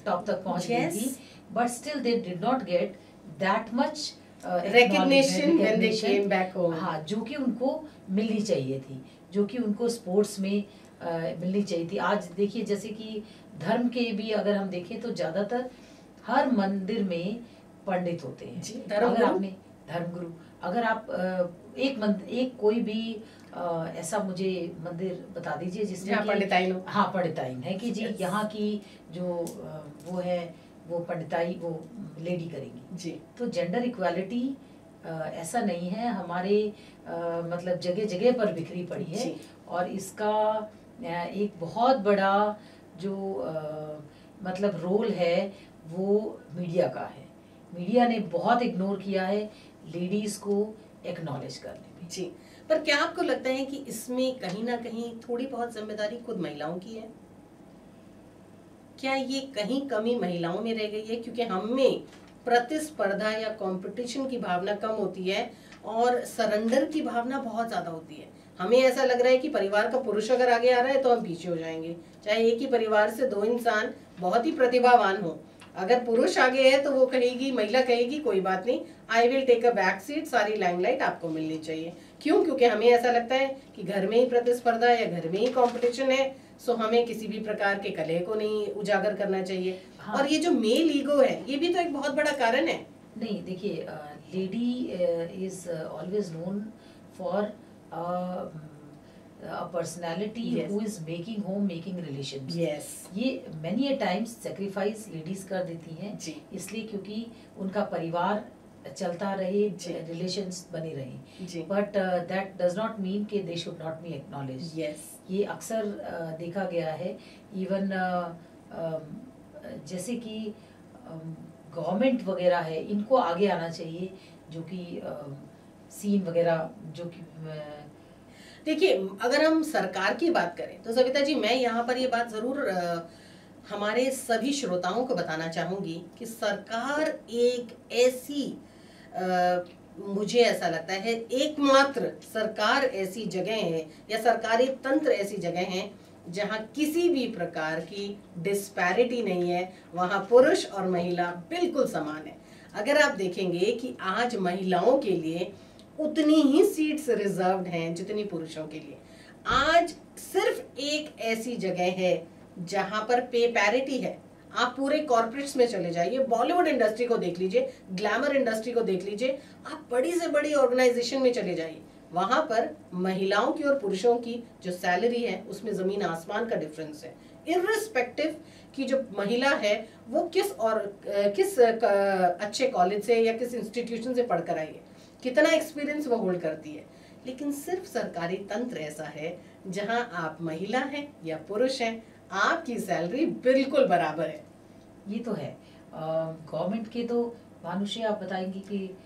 टॉप तक पहुंच गई थी, but still they did not get that much recognition when they came back home। हाँ, जो कि उनको मिलनी चाहिए थी, जो कि उनको स्पोर्ट्स में मिलनी चाहिए थी। आज देखिए जैसे कि धर्म के भी अगर हम देखें तो ज्यादातर हर मंदिर पंडित होते हैं। अगर आपने धर्मगुरु, अगर आप एक कोई भी ऐसा मुझे मंदिर बता दीजिए जिसमें पंडिताइन हो। हाँ, पंडिताइन है कि जी यहाँ की जो वो है वो पंडिताई वो लेडी करेंगी जी। तो जेंडर इक्वालिटी ऐसा नहीं है, हमारे मतलब जगह जगह पर बिखरी पड़ी है और इसका एक बहुत बड़ा जो मतलब रोल है वो मीडिया का है। मीडिया ने बहुत इग्नोर किया है लेडीज को एक्नॉलेज करने में जी। पर क्या आपको लगता है कि इसमें कहीं ना कहीं थोड़ी बहुत जिम्मेदारी खुद महिलाओं की है? क्या ये कहीं कमी महिलाओं में रह गई है क्योंकि हम में प्रतिस्पर्धा या कंपटीशन की भावना कम होती है और सरेंडर की भावना बहुत ज्यादा होती है? हमें ऐसा लग रहा है कि परिवार का पुरुष अगर आगे आ रहा है तो हम पीछे हो जाएंगे, चाहे एक ही परिवार से दो इंसान बहुत ही प्रतिभावान हो, अगर पुरुष आगे है तो वो कहेगी, महिला कहेगी कोई बात नहीं, I will take a back seat, सारी लाइमलाइट आपको मिलनी चाहिए। क्यों? क्योंकि हमें ऐसा लगता है कि घर में ही प्रतिस्पर्धा या घर में ही कंपटीशन है, सो हमें किसी भी प्रकार के कलह को नहीं उजागर करना चाहिए। हाँ। और ये जो मेल ईगो है ये भी तो एक बहुत बड़ा कारण है। नहीं देखिए, lady is always known for a personality who is making home, making relations। ये many a times sacrifice ladies कर देती हैं इसलिए क्योंकि उनका परिवार चलता रहे, relations बने रहे, but that does not mean कि they should not be acknowledged। ये अक्सर देखा गया है, even जैसे कि गवर्नमेंट वगैरह है, इनको आगे आना चाहिए, जो कि सीन वगैरह जो कि देखिए अगर हम सरकार की बात करें तो सविता जी मैं यहाँ पर ये बात जरूर हमारे सभी श्रोताओं को बताना चाहूंगी कि सरकार एक ऐसी मुझे ऐसा लगता है एकमात्र सरकार ऐसी जगह है या सरकारी तंत्र ऐसी जगह है जहाँ किसी भी प्रकार की डिस्पैरिटी नहीं है, वहाँ पुरुष और महिला बिल्कुल समान है। अगर आप देखेंगे कि आज महिलाओं के लिए उतनी ही सीट्स रिजर्व्ड हैं जितनी पुरुषों के लिए। आज सिर्फ एक ऐसी जगह है जहां पर पे पैरिटी है। आप पूरे कॉर्पोरेट्स में चले जाइए, बॉलीवुड इंडस्ट्री को देख लीजिए, ग्लैमर इंडस्ट्री को देख लीजिए, आप बड़ी से बड़ी ऑर्गेनाइजेशन में चले जाइए, वहां पर महिलाओं की और पुरुषों की जो सैलरी है उसमें जमीन आसमान का डिफरेंस है। इर्रिस्पेक्टिव कि जो महिला है वो किस अच्छे कॉलेज से या किस इंस्टीट्यूशन से पढ़कर आई है, कितना एक्सपीरियंस वो होल्ड करती है, लेकिन सिर्फ सरकारी तंत्र ऐसा है जहां आप महिला हैं या पुरुष हैं, आपकी सैलरी बिल्कुल बराबर है। ये तो है। गवर्नमेंट के तो मानुषी आप बताएंगी कि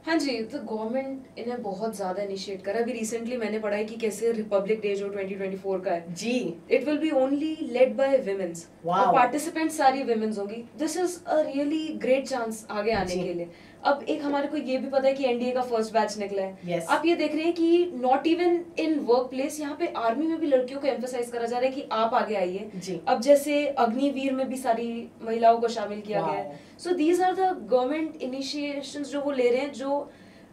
हाँ जी, तो गवर्नमेंट इन्हें बहुत ज्यादा इनिशिएट करा। अभी रिसेंटली मैंने पढ़ा है कि कैसे रिपब्लिक डे जो 2024 का है जी, it will be only led by womens, और पार्टिसिपेंट सारी विमेन्स होंगी। This is a really great chance आगे आने के लिए। अब एक हमारे को ये भी पता है कि एनडीए का फर्स्ट बैच निकला है। आप ये देख रहे हैं कि not even in work place, यहाँ पे आर्मी में भी लड़कियों को एम्फेसाइज करा जा रहा है कि आप आगे आइए। अब जैसे अग्निवीर में भी सारी महिलाओं को शामिल किया गया है। So these are the government initiations जो वो ले रहे हैं, जो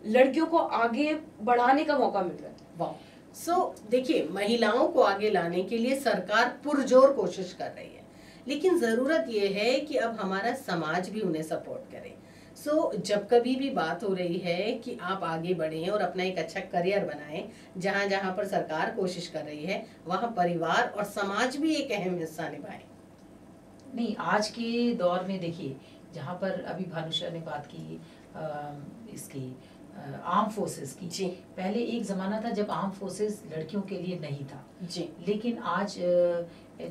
लड़कियों को आगे बढ़ाने का मौका मिल रहा है। सो देखिए, महिलाओं को आगे लाने के लिए सरकार पुरजोर कोशिश कर रही है, लेकिन जरूरत ये है कि अब हमारा समाज भी उन्हें सपोर्ट करे। जब कभी भी बात हो रही है कि आप आगे बढ़ें और अपना एक अच्छा करियर बनाएं, जहां जहां पर सरकार कोशिश कर रही है वहां परिवार और समाज भी एक अहम हिस्सा निभाए। नहीं, आज के दौर में देखिए जहाँ पर अभी भानुषा ने बात की इसकी आर्म फोर्सेस की जी। पहले एक जमाना था जब आर्म फोर्सेस लड़कियों के लिए नहीं था जी। लेकिन आज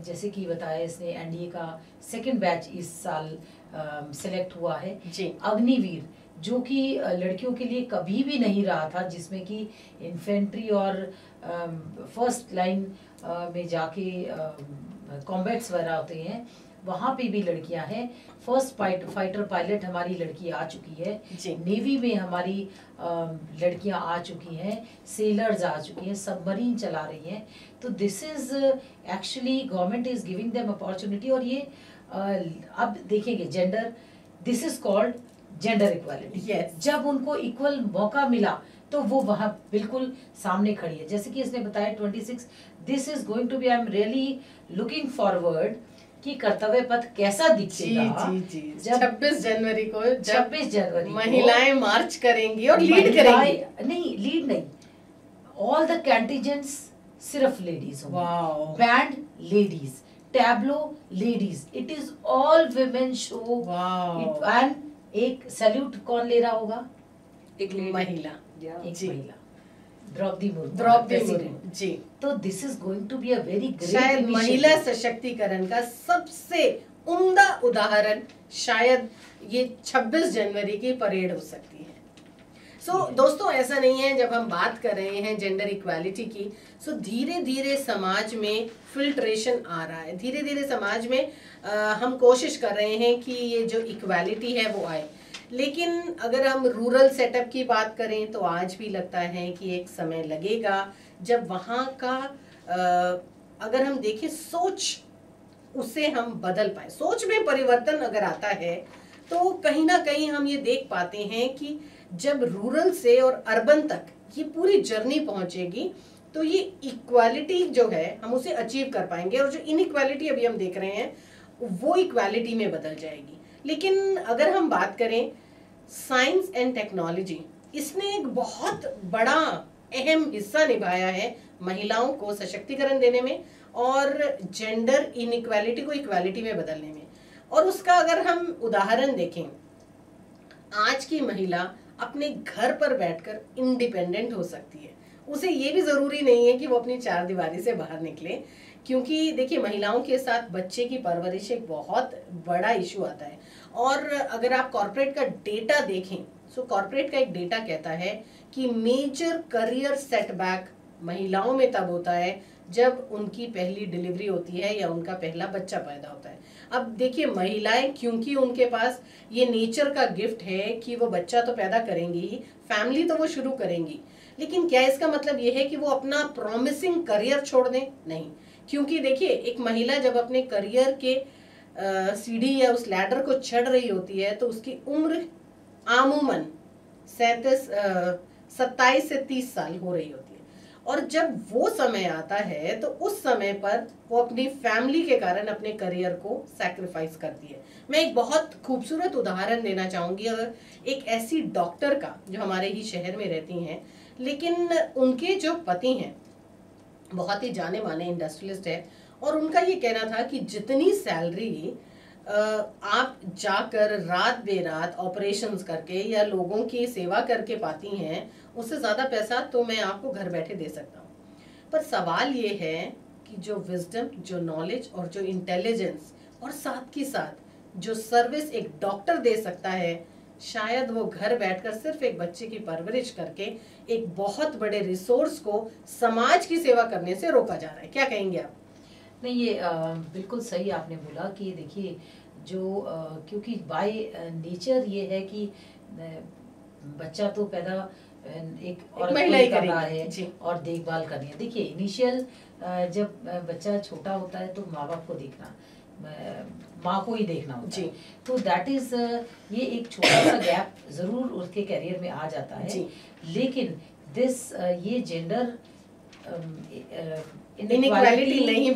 जैसे कि बताया इसने एनडीए का सेकंड बैच इस साल सिलेक्ट हुआ है जी। अग्निवीर, जो कि लड़कियों के लिए कभी भी नहीं रहा था, जिसमें कि इन्फेंट्री और फर्स्ट लाइन में जाके कॉम्बैट्स वगैरह होते हैं, वहाँ पे भी लड़कियां हैं। फर्स्ट फाइटर पायलट हमारी लड़की आ चुकी है, नेवी में हमारी लड़कियां आ चुकी हैं, सेलर्स आ चुकी हैं, सबमरीन चला रही हैं। तो this is actually government is giving them opportunity. और ये अब देखेंगे gender, this is called gender equality. जब उनको इक्वल मौका मिला तो वो वहाँ बिल्कुल सामने खड़ी है। जैसे कि इसने बताया 26, this is going to be, I am really looking forward कि कर्तव्य पथ कैसा दिखेगा। जी। 26 जनवरी को 26 जनवरी महिलाएं मार्च करेंगी और लीड करेंगी। नहीं, लीड नहीं, ऑल द कंटिजेंट्स सिर्फ लेडीज होंगे, band ladies, tableau ladies, it is all women show. And एक सैल्यूट कौन ले रहा होगा? एक महिला, एक महिला, द्रौपदी मुर्मू जी। तो this is going to be a very great, शायद महिला सशक्तिकरण का सबसे उम्दा उदाहरण शायद ये 26 जनवरी की परेड हो सकती है। दोस्तों, ऐसा नहीं है, जब हम बात कर रहे हैं जेंडर इक्वालिटी की, धीरे धीरे समाज में फिल्ट्रेशन आ रहा है। धीरे धीरे समाज में हम कोशिश कर रहे हैं कि ये जो इक्वालिटी है वो आए। लेकिन अगर हम रूरल सेटअप की बात करें तो आज भी लगता है कि एक समय लगेगा जब वहाँ का अगर हम देखें सोच, उसे हम बदल पाए। सोच में परिवर्तन अगर आता है तो कहीं ना कहीं हम ये देख पाते हैं कि जब रूरल से और अर्बन तक ये पूरी जर्नी पहुंचेगी तो ये इक्वालिटी जो है हम उसे अचीव कर पाएंगे, और जो इनइक्वालिटी अभी हम देख रहे हैं वो इक्वालिटी में बदल जाएगी। लेकिन अगर हम बात करें साइंस एंड टेक्नोलॉजी, इसने एक बहुत बड़ा अहम हिस्सा निभाया है महिलाओं को सशक्तिकरण देने में और जेंडर इनइक्वालिटी को इक्वालिटी में बदलने में। और उसका अगर हम उदाहरण देखें, आज की महिला अपने घर पर बैठकर इंडिपेंडेंट हो सकती है। उसे ये भी जरूरी नहीं है कि वो अपनी चार दीवारी से बाहर निकले, क्योंकि देखिए महिलाओं के साथ बच्चे की परवरिश एक बहुत बड़ा इशू आता है। और अगर आप कॉर्पोरेट का डेटा देखें, कॉर्पोरेट का एक डेटा कहता है कि मेजर करियर सेटबैक महिलाओं में तब होता है जब उनकी पहली डिलीवरी होती है या उनका पहला बच्चा पैदा होता है। अब देखिए महिलाएं, क्योंकि उनके पास ये नेचर का गिफ्ट है कि वो बच्चा तो पैदा करेंगी ही, फैमिली तो वो शुरू करेंगी, लेकिन क्या इसका मतलब ये है कि वो अपना प्रॉमिसिंग करियर छोड़ दें? नहीं, क्योंकि देखिए एक महिला जब अपने करियर के सीढ़ी या उस लैडर को चढ़ रही होती है तो उसकी उम्र आमूमन 27 से 30 साल हो रही होती है। और जब वो समय आता है तो उस समय पर वो अपनी फैमिली के कारण अपने करियर को सैक्रिफाइस करती है। मैं एक बहुत खूबसूरत उदाहरण देना चाहूंगी, एक ऐसी डॉक्टर का जो हमारे ही शहर में रहती हैं, लेकिन उनके जो पति हैं बहुत ही जाने माने इंडस्ट्रियलिस्ट है, और उनका ये कहना था कि जितनी सैलरी आप जाकर रात बेरात ऑपरेशंस करके या लोगों की सेवा करके पाती हैं, उससे ज़्यादा पैसा तो मैं आपको घर बैठे दे सकता हूँ। पर सवाल ये है कि जो विजडम, जो नॉलेज और जो इंटेलिजेंस और साथ के साथ जो सर्विस एक डॉक्टर दे सकता है, शायद वो घर बैठकर सिर्फ एक बच्चे की परवरिश करके एक बहुत बड़े रिसोर्स को समाज की सेवा करने से रोका जा रहा है। क्या कहेंगे आप? नहीं, ये बिल्कुल सही आपने बोला कि देखिए जो क्योंकि बाय नेचर ये है कि बच्चा तो पैदा एक महिला ही कर रहा है और देखभाल करनी है। देखिए इनिशियल जब बच्चा छोटा होता है तो माँ बाप को देखना, माँ को ही देखना होता है, तो दैट इज ये एक छोटा सा गैप जरूर उसके करियर में आ जाता है। लेकिन दिस ये जेंडर इनइक्वालिटी नहीं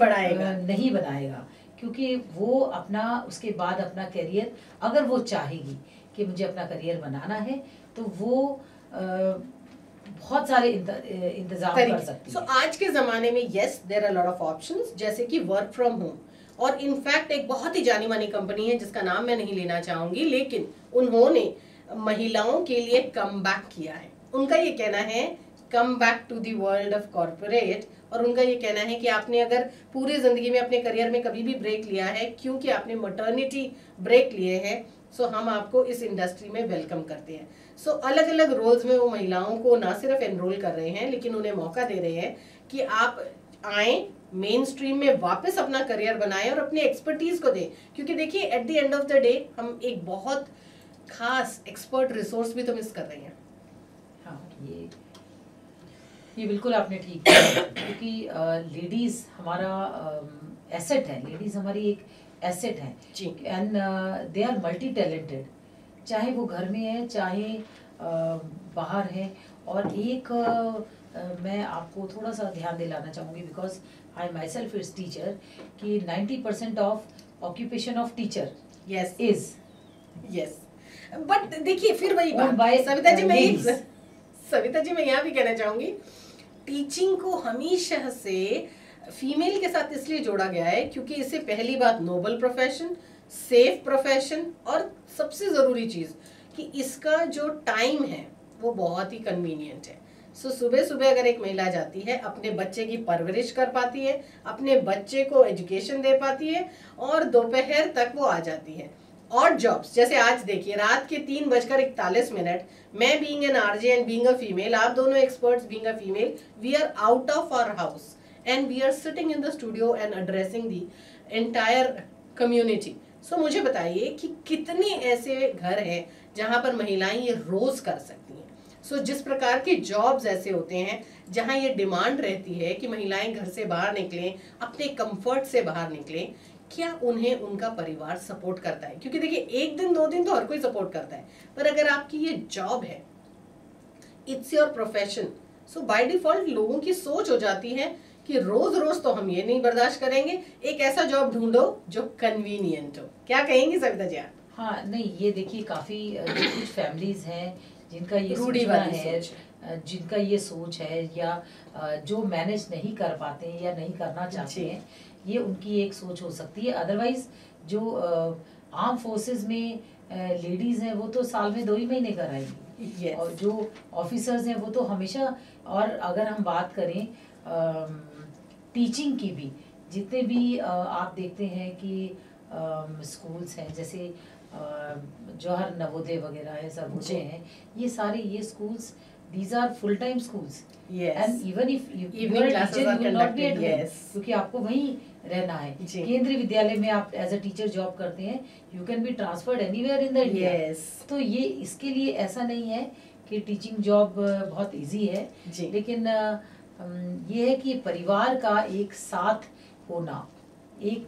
बनाएगा, क्योंकि वो अपना उसके बाद अपना करियर, अगर वो चाहेगी कि मुझे अपना करियर बनाना है तो वो बहुत सारे इंतजाम कर सकती है। आज के जमाने में yes there are lot of options, जैसे कि वर्क फ्रॉम होम, और इनफैक्ट एक बहुत ही जानी मानी कंपनी है जिसका नाम मैं नहीं लेना चाहूंगी, लेकिन उन्होंने महिलाओं के लिए कम बैक किया है। उनका ये कहना है come back to the world of corporate, और उनका ये कहना है कि आपने अगर पूरी जिंदगी में अपने करियर में कभी भी ब्रेक लिया है, क्योंकि आपने मटर्निटी ब्रेक लिए हैं, सो हम आपको इस इंडस्ट्री में वेलकम करते हैं। सो अलग अलग रोल्स में वो महिलाओं को ना सिर्फ एनरोल कर रहे हैं, लेकिन उन्हें मौका दे रहे हैं कि आप आए, मेन स्ट्रीम में वापस अपना करियर बनाएं और अपने एक्सपर्टीज को दें। क्योंकि देखिए at the end of the day हम एक बहुत खास एक्सपर्ट रिसोर्स भी तो मिस कर रहे हैं। हाँ, ये बिल्कुल आपने ठीक किया, क्योंकि लेडीज हमारा एसेट है, लेडीज हमारी एक एसेट है and they are multi talented, चाहे वो घर में है चाहे बाहर है। और एक मैं आपको थोड़ा सा ध्यान दिलाना चाहूँगी, because I my self is teacher, कि 90% of occupation of teacher yes is yes. But देखिए फिर वही बात सविता जी मैं यहाँ भी कहना चाहूंगी, टीचिंग को हमेशा से फीमेल के साथ इसलिए जोड़ा गया है क्योंकि इससे पहली बात नोबल प्रोफेशन, सेफ प्रोफेशन, और सबसे जरूरी चीज कि इसका जो टाइम है वो बहुत ही कन्वीनियंट है। सो सुबह सुबह अगर एक महिला जाती है, अपने बच्चे की परवरिश कर पाती है, अपने बच्चे को एजुकेशन दे पाती है, और दोपहर तक वो आ जाती है। और जॉब्स जैसे आज देखिए रात के 3:41, मैं being an RJ and being a female, आप दोनों experts being a female, we are out of our house and we are sitting in the studio and addressing the entire community. So मुझे बताइए कि कितने ऐसे घर हैं जहां पर महिलाएं ये रोज कर सकती हैं। सो जिस प्रकार के जॉब्स ऐसे होते हैं जहां ये डिमांड रहती है कि महिलाएं घर से बाहर निकलें, अपने कंफर्ट से बाहर निकलें, क्या उन्हें उनका परिवार सपोर्ट करता है? क्योंकि देखिए 1 दिन 2 दिन तो हर कोई सपोर्ट करता है, पर अगर आपकी ये जॉब है, it's your profession, so by default लोगों की सोच हो जाती है कि रोज रोज तो हम ये नहीं बर्दाश्त करेंगे, एक ऐसा जॉब ढूंढो जो कन्वीनियंट हो। क्या कहेंगी सविता जी आप? हाँ नहीं, ये देखिए काफी कुछ फैमिलीज हैं जिनका ये रूढ़िवादी है, जिनका ये सोच है, या जो मैनेज नहीं कर पाते हैं या नहीं करना चाहते हैं, ये उनकी एक सोच हो सकती है। अदरवाइज जो आर्म फोर्सेस में लेडीज हैं वो तो साल में 2 ही महीने कराएंगी, और जो ऑफिसर्स हैं वो तो हमेशा। और अगर हम बात करें टीचिंग की भी, जितने भी आप देखते हैं कि स्कूल्स हैं, जैसे जवाहर नवोदय वगैरह है, सब होते हैं, ये सारे ये schools, these are full time schools, yes, and even if you are a teacher, you will not be at home, क्योंकि आपको वहीं रहना है। केंद्रीय विद्यालय में आप एज अ टीचर जॉब करते हैं, you can be transferred anywhere in the India, तो ये इसके लिए ऐसा नहीं है कि टीचिंग जॉब बहुत इजी है, लेकिन ये है कि परिवार का एक साथ होना एक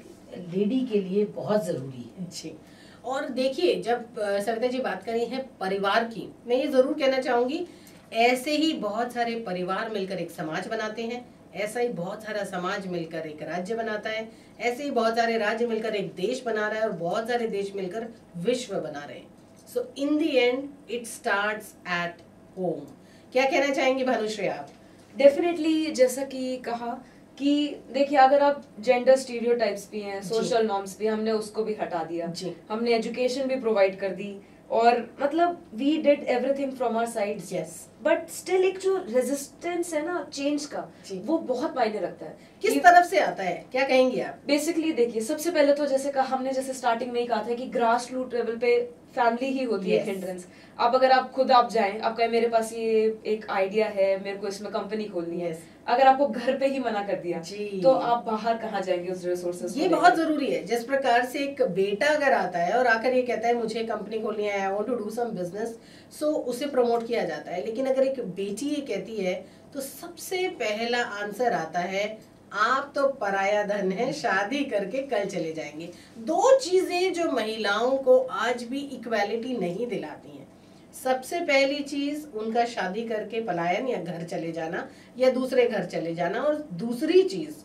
लेडी के लिए बहुत जरूरी है। जी, और देखिए जब सविता जी बात करी है परिवार की, मैं ये जरूर कहना चाहूंगी, ऐसे ही बहुत सारे परिवार मिलकर एक समाज बनाते हैं, ऐसा ही बहुत सारा समाज मिलकर एक राज्य बनाता है, ऐसे ही बहुत सारे राज्य मिलकर एक देश बना रहा है, और बहुत सारे देश मिलकर विश्व बना रहे हैं। So in the end it starts at home. क्या कहना चाहेंगे भानुश्री आप? डेफिनेटली, जैसा कि कहा कि देखिए अगर आप जेंडर स्टीरियोटाइप्स भी हैं, सोशल नॉर्म्स भी, हमने उसको भी हटा दिया, हमने एजुकेशन भी प्रोवाइड कर दी, और मतलब we did everything from our side, yes, but still एक जो रेजिस्टेंस है ना चेंज का, वो बहुत मायने रखता है। किस तरफ से आता है, क्या कहेंगे आप? बेसिकली देखिए, सबसे पहले तो जैसे कहा हमने, जैसे स्टार्टिंग में ही कहा था कि ग्रास रूट लेवल पे फैमिली ही होती है हिंड्रेंस। अब अगर आप खुद आप जाएं, आप कहें मेरे पास ये एक आइडिया है, मेरे को इसमें कंपनी खोलनी है, अगर आपको घर पे ही मना कर दिया तो आप बाहर कहाँ जाएंगे उस रिसोर्सेज? ये बहुत जरूरी है। जिस प्रकार से एक बेटा अगर आता है और आकर ये कहता है मुझे कंपनी खोलनी है, I want to do some business, so उसे प्रमोट किया जाता है। लेकिन अगर एक बेटी ये कहती है तो सबसे पहला आंसर आता है आप तो पराया धन है, शादी करके कल चले जाएंगे। 2 चीजें जो महिलाओं को आज भी इक्वालिटी नहीं दिलाती हैं। सबसे पहली चीज उनका शादी करके पलायन या घर चले जाना या दूसरे घर चले जाना, और दूसरी चीज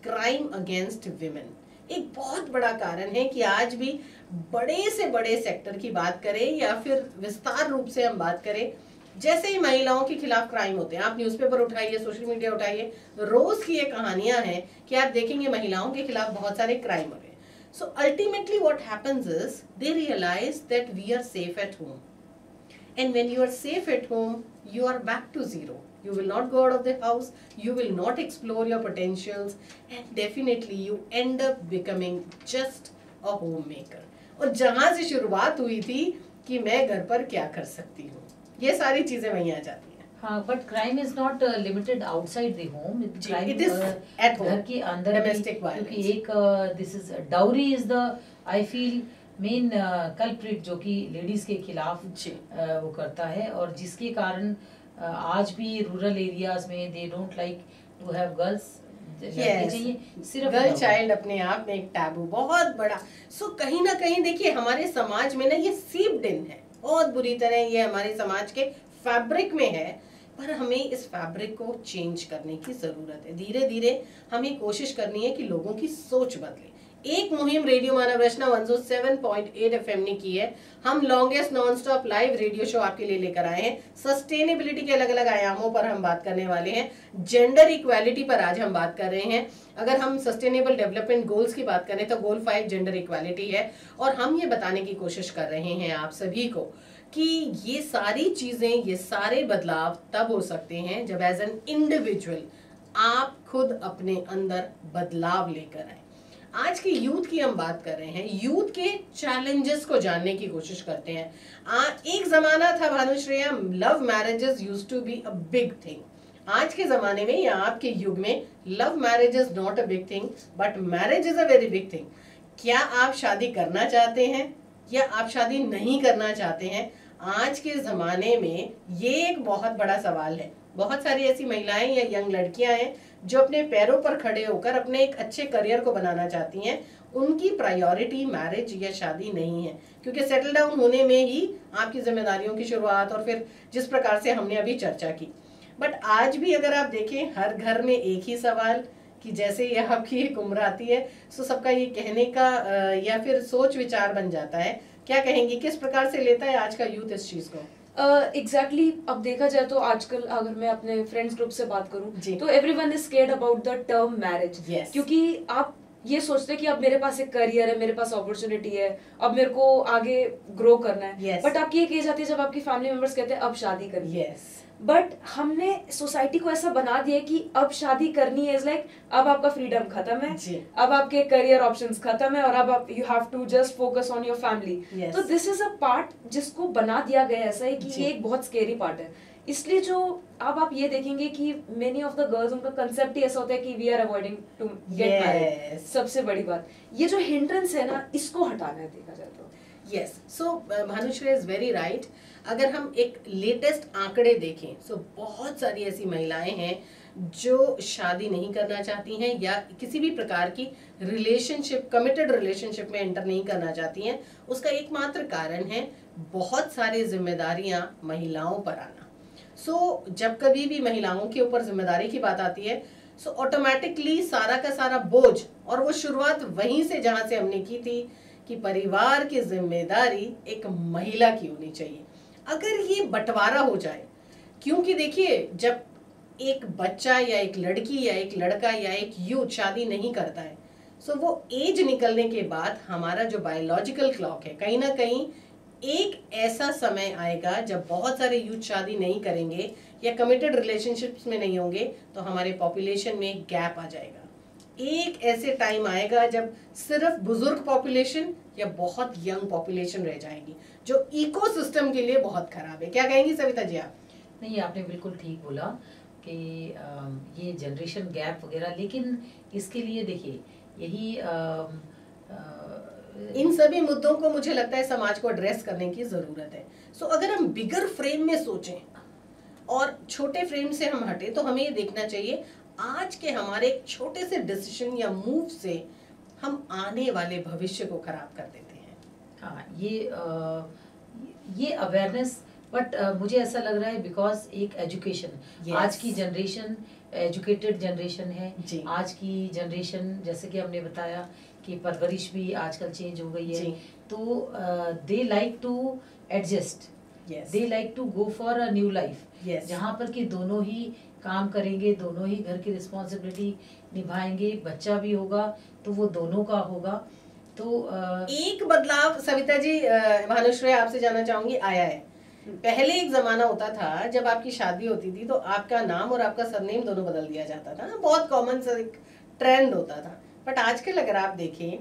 क्राइम अगेंस्ट विमेन। एक बहुत बड़ा कारण है कि आज भी बड़े से बड़े सेक्टर की बात करें या फिर विस्तार रूप से हम बात करें, जैसे ही महिलाओं के खिलाफ क्राइम होते हैं, आप न्यूज़पेपर उठाइए, सोशल मीडिया उठाइए, रोज की ये कहानियां हैं कि आप देखेंगे महिलाओं के खिलाफ बहुत सारे क्राइम हो रहे हैं. So ultimately what happens is they realise that we are safe at home, and when you are safe at home you are back to zero. You will not go out of the house, you will not explore your potentials, and definitely you end up becoming just a homemaker. और जहां से शुरुआत हुई थी कि मैं घर पर क्या कर सकती हूँ, ये सारी चीजें वहीं आ जाती हैं. हाँ, but crime is not limited outside the home. Crime it is at home, घर के अंदर domestic violence. क्योंकि एक this is dowry is the I feel main culprit जो कि लेडीज के खिलाफ वो करता है, और जिसके कारण आज भी रूरल एरियाज में they don't like to have girls. सिर्फ गर्ल चाइल्ड अपने आप में एक टैबू बहुत बड़ा. सो कहीं ना कहीं देखिए हमारे समाज में ना ये सीप्ड इन है बहुत बुरी तरह, ये हमारे समाज के फैब्रिक में है, पर हमें इस फैब्रिक को चेंज करने की जरूरत है. धीरे धीरे हमें कोशिश करनी है कि लोगों की सोच बदले. एक मुहिम रेडियो मानव रचना 107.8 FM ने की है. हम longest non stop live radio show आपके लिए लेकर आए हैं. सस्टेनेबिलिटी के अलग अलग आयामों पर हम बात करने वाले हैं. जेंडर इक्वालिटी पर आज हम बात कर रहे हैं. अगर हम सस्टेनेबल डेवलपमेंट गोल्स की बात करें तो गोल 5 जेंडर इक्वालिटी है, और हम ये बताने की कोशिश कर रहे हैं आप सभी को कि ये सारी चीजें, ये सारे बदलाव तब हो सकते हैं जब एज एन इंडिविजुअल आप खुद अपने अंदर बदलाव लेकर आए. आज की यूथ की हम बात कर रहे हैं, यूथ के चैलेंजेस को जानने की कोशिश करते हैं. एक जमाना था Bhanushreya, love marriages used to be a big thing. आज के जमाने में या आपके युग में love marriage is not a big thing, but marriage is a very big thing. क्या आप शादी करना चाहते हैं या आप शादी नहीं करना चाहते हैं? आज के जमाने में ये एक बहुत बड़ा सवाल है. बहुत सारी ऐसी महिलाएं या यंग लड़कियां हैं जो अपने पैरों पर खड़े होकर अपने एक अच्छे करियर को बनाना चाहती हैं. उनकी प्रायोरिटी मैरिज या शादी नहीं है, क्योंकि सेटल डाउन होने में ही आपकी जिम्मेदारियों की शुरुआत, और फिर जिस प्रकार से हमने अभी चर्चा की. बट आज भी अगर आप देखें हर घर में एक ही सवाल कि जैसे ही आपकी एक उम्र आती है तो सबका ये कहने का या फिर सोच विचार बन जाता है. क्या कहेंगी, किस प्रकार से लेता है आज का यूथ इस चीज को? एग्जैक्टली अब देखा जाए तो आजकल अगर मैं अपने फ्रेंड्स ग्रुप से बात करूं तो everyone is scared about the term marriage. क्योंकि आप ये सोचते हैं कि अब मेरे पास एक करियर है, मेरे पास अपॉर्चुनिटी है, अब मेरे को आगे ग्रो करना है. बट आपकी एक एज आती है जब आपकी फैमिली मेंबर्स कहते हैं अब शादी करनी है. बट हमने सोसाइटी को ऐसा बना दिया कि अब शादी करनी है इज लाइक अब आपका फ्रीडम खत्म है, अब आपके करियर ऑप्शंस खत्म है, और अब आप you have to just focus on your family. तो दिस इज अ पार्ट जिसको बना दिया गया ऐसा है कि ये एक बहुत स्केरी पार्ट है. इसलिए जो अब आप ये देखेंगे कि मेनी ऑफ द गर्ल्स, उनका कंसेप्ट ही ऐसा होता है कि we are avoiding to get married. सबसे बड़ी बात ये जो हिंड्रेंस है ना, इसको हटाना है देखा जाए तो. Yes, so Bhanushree is very right. अगर हम एक लेटेस्ट आंकड़े देखें तो बहुत सारी ऐसी महिलाएं हैं जो शादी नहीं करना चाहती हैं या किसी भी प्रकार की रिलेशनशिप, कमिटेड रिलेशनशिप में एंटर नहीं करना चाहती हैं. उसका एकमात्र कारण है बहुत सारी जिम्मेदारियां महिलाओं पर आना. सो जब कभी भी महिलाओं के ऊपर जिम्मेदारी की बात आती है सो ऑटोमेटिकली सारा का सारा बोझ, और वो शुरुआत वहीं से जहां से हमने की थी कि परिवार की जिम्मेदारी एक महिला की होनी चाहिए. अगर ये बंटवारा हो जाए, क्योंकि देखिए जब एक बच्चा या एक लड़की या एक लड़का या एक यूथ शादी नहीं करता है सो वो एज निकलने के बाद हमारा जो बायोलॉजिकल क्लॉक है, कहीं ना कहीं एक ऐसा समय आएगा जब बहुत सारे यूथ शादी नहीं करेंगे या कमिटेड रिलेशनशिप्स में नहीं होंगे तो हमारे पॉपुलेशन में एक गैप आ जाएगा. एक ऐसे टाइम आएगा जब सिर्फ बुजुर्ग पॉपुलेशन या बहुत यंग पॉपुलेशन रह जाएगी, जो इकोसिस्टम के लिए बहुत खराब है. क्या कहेंगी सविता जी आप? नहीं, आपने बिल्कुल ठीक बोला कि ये जनरेशन गैप वगैरह, लेकिन इसके लिए देखिए यही इन सभी मुद्दों को मुझे लगता है समाज को एड्रेस करने की जरूरत है. सो अगर हम बिगर फ्रेम में सोचें और छोटे फ्रेम से हम हटे तो हमें ये देखना चाहिए आज के हमारे छोटे से डिसीजन या मूव से हम आने वाले भविष्य को खराब कर देते हैं. हाँ, ये अवेयरनेस, बट मुझे ऐसा लग रहा है बिकॉज एक एजुकेशन, आज की जनरेशन एजुकेटेड जनरेशन है. आज की जनरेशन जैसे कि हमने बताया कि परवरिश भी आजकल चेंज हो गई है, तो they like to adjust. They like to go for a new life, जहाँ पर कि दोनों ही काम करेंगे, दोनों ही घर की रिस्पॉन्सिबिलिटी निभाएंगे, बच्चा भी होगा तो वो दोनों का होगा। तो एक बदलाव सविता जी, भानुश्री आपसे जानना चाहूंगी, आया है। पहले एक जमाना होता था जब आपकी शादी होती थी तो आपका नाम और आपका सरनेम दोनों बदल दिया जाता था, बहुत कॉमन सा एक ट्रेंड होता था। बट आजकल अगर आप देखें